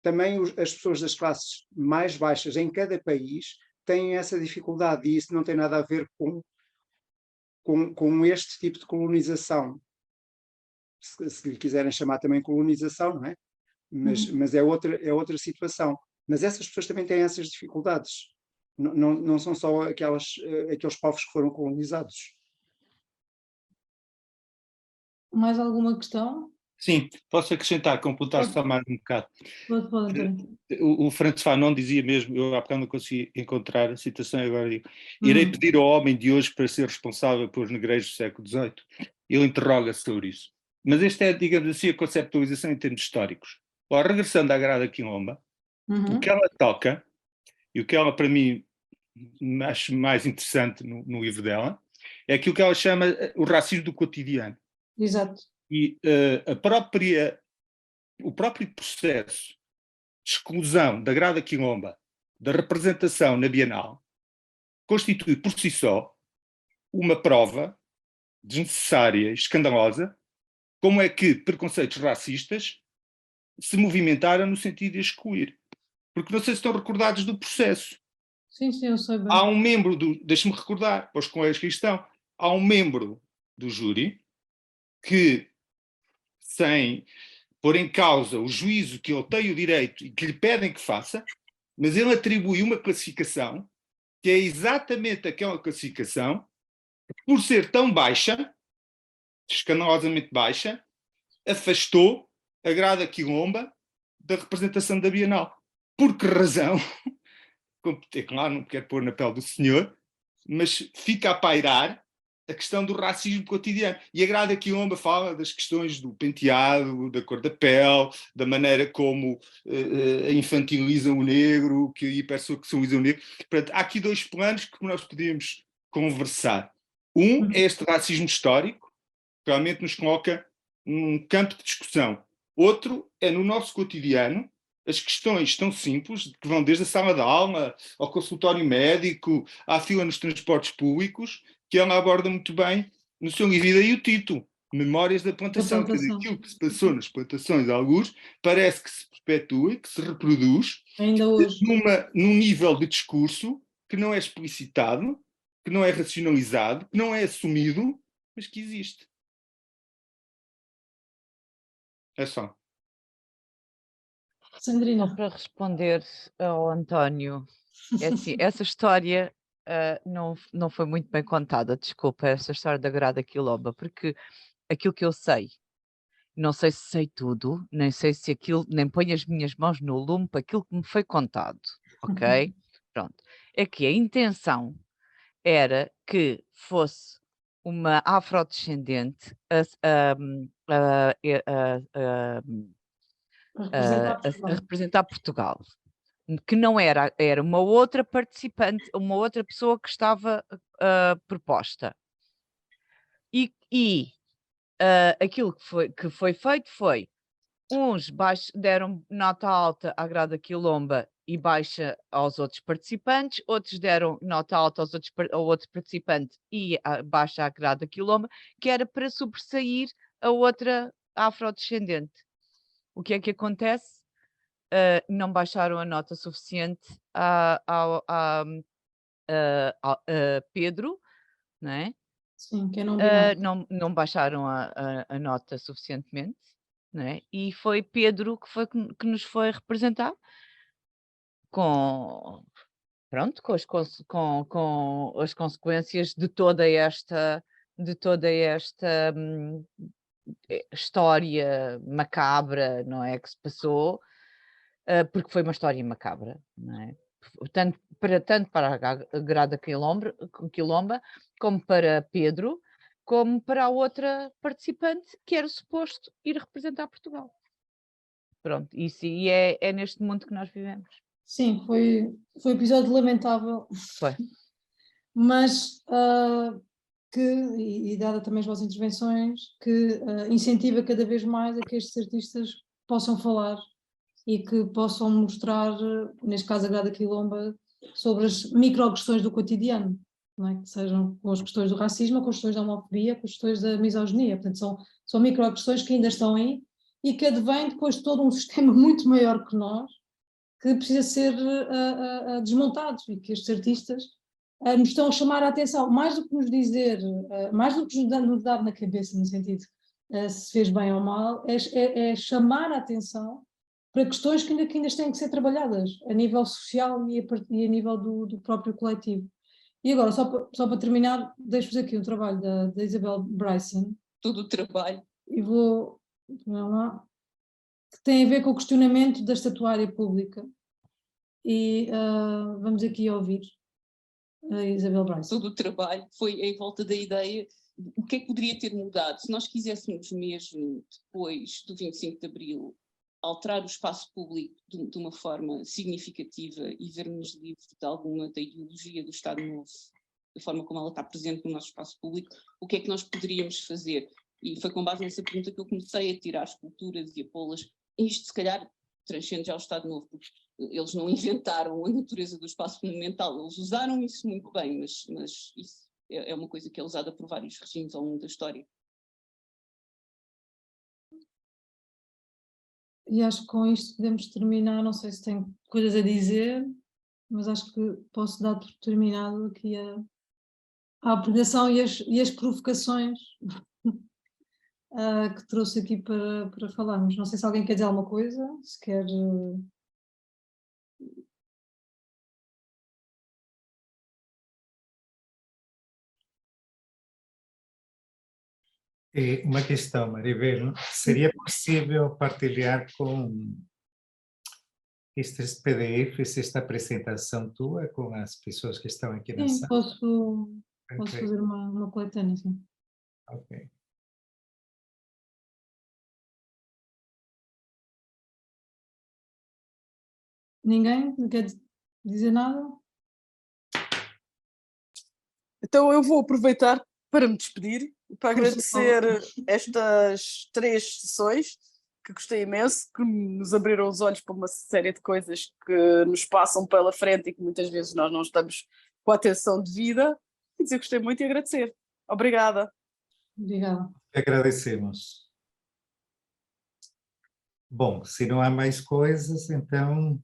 também as pessoas das classes mais baixas em cada país têm essa dificuldade, e isso não tem nada a ver com este tipo de colonização. Se lhe quiserem chamar também colonização, não é? Mas é outra situação. Mas essas pessoas também têm essas dificuldades. Não são só aqueles povos que foram colonizados. Mais alguma questão? Sim, posso acrescentar, completar só mais um bocado. Pode, O Franz Fanon dizia mesmo, eu há bocado não consegui encontrar a citação, agora digo: irei pedir ao homem de hoje para ser responsável pelos negreiros do século XVIII. Ele interroga-se sobre isso. Mas esta é, digamos assim, a conceptualização em termos históricos. Ora, regressando à Grada Quilomba, o que ela toca, e o que ela, para mim, acho mais interessante no livro dela, é aquilo que ela chama o racismo do cotidiano. Exato. E o próprio processo de exclusão da Grada Quilomba da representação na Bienal constitui por si só uma prova desnecessária e escandalosa como é que preconceitos racistas se movimentaram no sentido de excluir. Porque não sei se estão recordados do processo. Sim, eu sei bem. Há um membro deixe-me recordar, para os colegas que estão, há um membro do júri que, sem pôr em causa o juízo que ele tem o direito e que lhe pedem que faça, mas ele atribui uma classificação que é exatamente aquela classificação que, por ser tão baixa, escandalosamente baixa, afastou a Grada Quilomba da representação da Bienal. Por que razão? É claro, não quero pôr na pele do senhor, mas fica a pairar a questão do racismo cotidiano. E a Grada Quilomba fala das questões do penteado, da cor da pele, da maneira como infantilizam o negro, que hipersexualizam o negro. Portanto, há aqui dois planos que nós podemos conversar. Um é este racismo histórico, que realmente nos coloca num campo de discussão. Outro é no nosso cotidiano, as questões tão simples, que vão desde a sala de aula, ao consultório médico, à fila nos transportes públicos, que ela aborda muito bem no seu livro. E daí o título, Memórias da Plantação. Quer dizer, aquilo que se passou nas plantações, alguns, parece que se perpetua e que se reproduz ainda hoje num nível de discurso que não é explicitado, que não é racionalizado, que não é assumido, mas que existe. É só. Sandrina. Só para responder ao António, é assim, essa história não foi muito bem contada, desculpa, essa história da Grada Quilomba, porque aquilo que eu sei, não sei se sei tudo, nem sei se aquilo, nem ponho as minhas mãos no lume para aquilo que me foi contado, ok? Pronto. É que a intenção era que fosse uma afrodescendente a representar Portugal, que não era uma outra participante, uma outra pessoa que estava proposta. E aquilo que foi feito foi, uns deram nota alta à Grada Quilomba e baixa aos outros participantes, outros deram nota alta ao outro participante e baixa à Grada Quilomba, que era para sobressair a outra afrodescendente. O que é que acontece? Não baixaram a nota suficiente a Pedro, não é? Sim, que é não baixaram a nota suficientemente, não é? E foi Pedro que nos foi representar com as consequências de toda esta história macabra, não é, que se passou, porque foi uma história macabra, não é? Tanto para a Grada Quilomba, como para Pedro, como para a outra participante que era suposto ir representar Portugal. Pronto, isso, e é neste mundo que nós vivemos. Sim, foi um episódio lamentável. Foi. Mas e dada também as vossas intervenções, que incentiva cada vez mais a que estes artistas possam falar e que possam mostrar, neste caso a Grada Quilomba, sobre as micro-questões do cotidiano, não é? Que sejam com as questões do racismo, com as questões da homofobia, com as questões da misoginia. Portanto, são micro-questões que ainda estão aí e que advêm depois de todo um sistema muito maior que nós, que precisa ser desmontado, e que estes artistas nos estão a chamar a atenção, mais do que nos dizer, mais do que nos dar na cabeça, no sentido se fez bem ou mal, é chamar a atenção para questões que ainda têm que ser trabalhadas a nível social e a nível do próprio coletivo. E agora, só para terminar, deixo-vos aqui um trabalho da Isabel Bryson. Todo o trabalho. E vou lá, que tem a ver com o questionamento da estatuária pública. E vamos aqui ouvir a Isabel Bryson. Todo o trabalho foi em volta da ideia de o que é que poderia ter mudado se nós quiséssemos mesmo, depois do 25 de Abril, alterar o espaço público de uma forma significativa e ver-nos livres de alguma da ideologia do Estado Novo, da forma como ela está presente no nosso espaço público, o que é que nós poderíamos fazer? E foi com base nessa pergunta que eu comecei a tirar esculturas e a pô-las. Isto, se calhar, transcende já o Estado Novo, porque eles não inventaram a natureza do espaço monumental, eles usaram isso muito bem, mas isso é uma coisa que é usada por vários regimes ao longo da história. E acho que com isto podemos terminar, não sei se tem coisas a dizer, mas acho que posso dar por terminado aqui a apresentação e as provocações que trouxe aqui para falarmos. Não sei se alguém quer dizer alguma coisa, se quer... Uma questão, Maribel, seria possível partilhar com estes PDFs, esta apresentação tua, com as pessoas que estão aqui na Sim, sala? posso Ok. fazer uma coletânea, sim. Ok. Ninguém quer dizer nada? Então eu vou aproveitar para me despedir, para agradecer estas 3 sessões, que gostei imenso, que nos abriram os olhos para uma série de coisas que nos passam pela frente e que muitas vezes nós não estamos com a atenção devida. E dizer que gostei muito e agradecer. Obrigada. Obrigada. Agradecemos. Bom, se não há mais coisas, então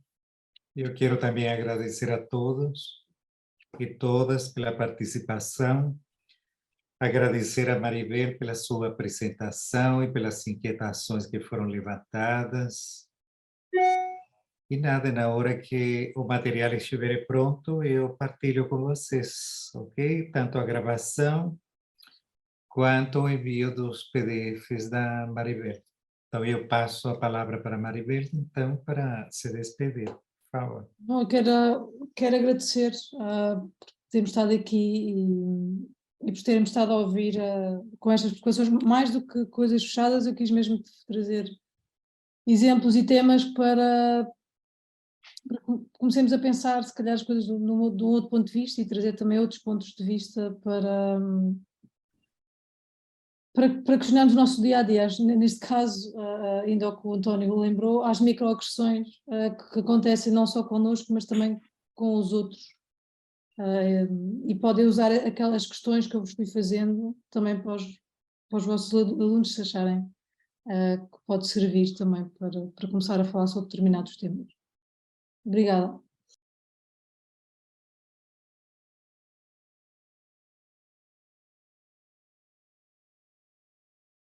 eu quero também agradecer a todos e todas pela participação, agradecer a Maribel pela sua apresentação e pelas inquietações que foram levantadas. E nada, na hora que o material estiver pronto, eu partilho com vocês, ok? Tanto a gravação quanto o envio dos PDFs da Maribel. Então, eu passo a palavra para a Maribel, então, para se despedir. Por favor. Bom, eu quero agradecer por termos estado aqui e por termos estado a ouvir com estas provocações. Mais do que coisas fechadas, eu quis mesmo trazer exemplos e temas para comecemos a pensar, se calhar, as coisas de um outro ponto de vista e trazer também outros pontos de vista para questionarmos o nosso dia-a-dia. Neste caso, ainda ao que o António lembrou, às microagressões que acontecem não só connosco, mas também com os outros. E podem usar aquelas questões que eu vos fui fazendo também para os vossos alunos, se acharem que pode servir também para começar a falar sobre determinados temas. Obrigada.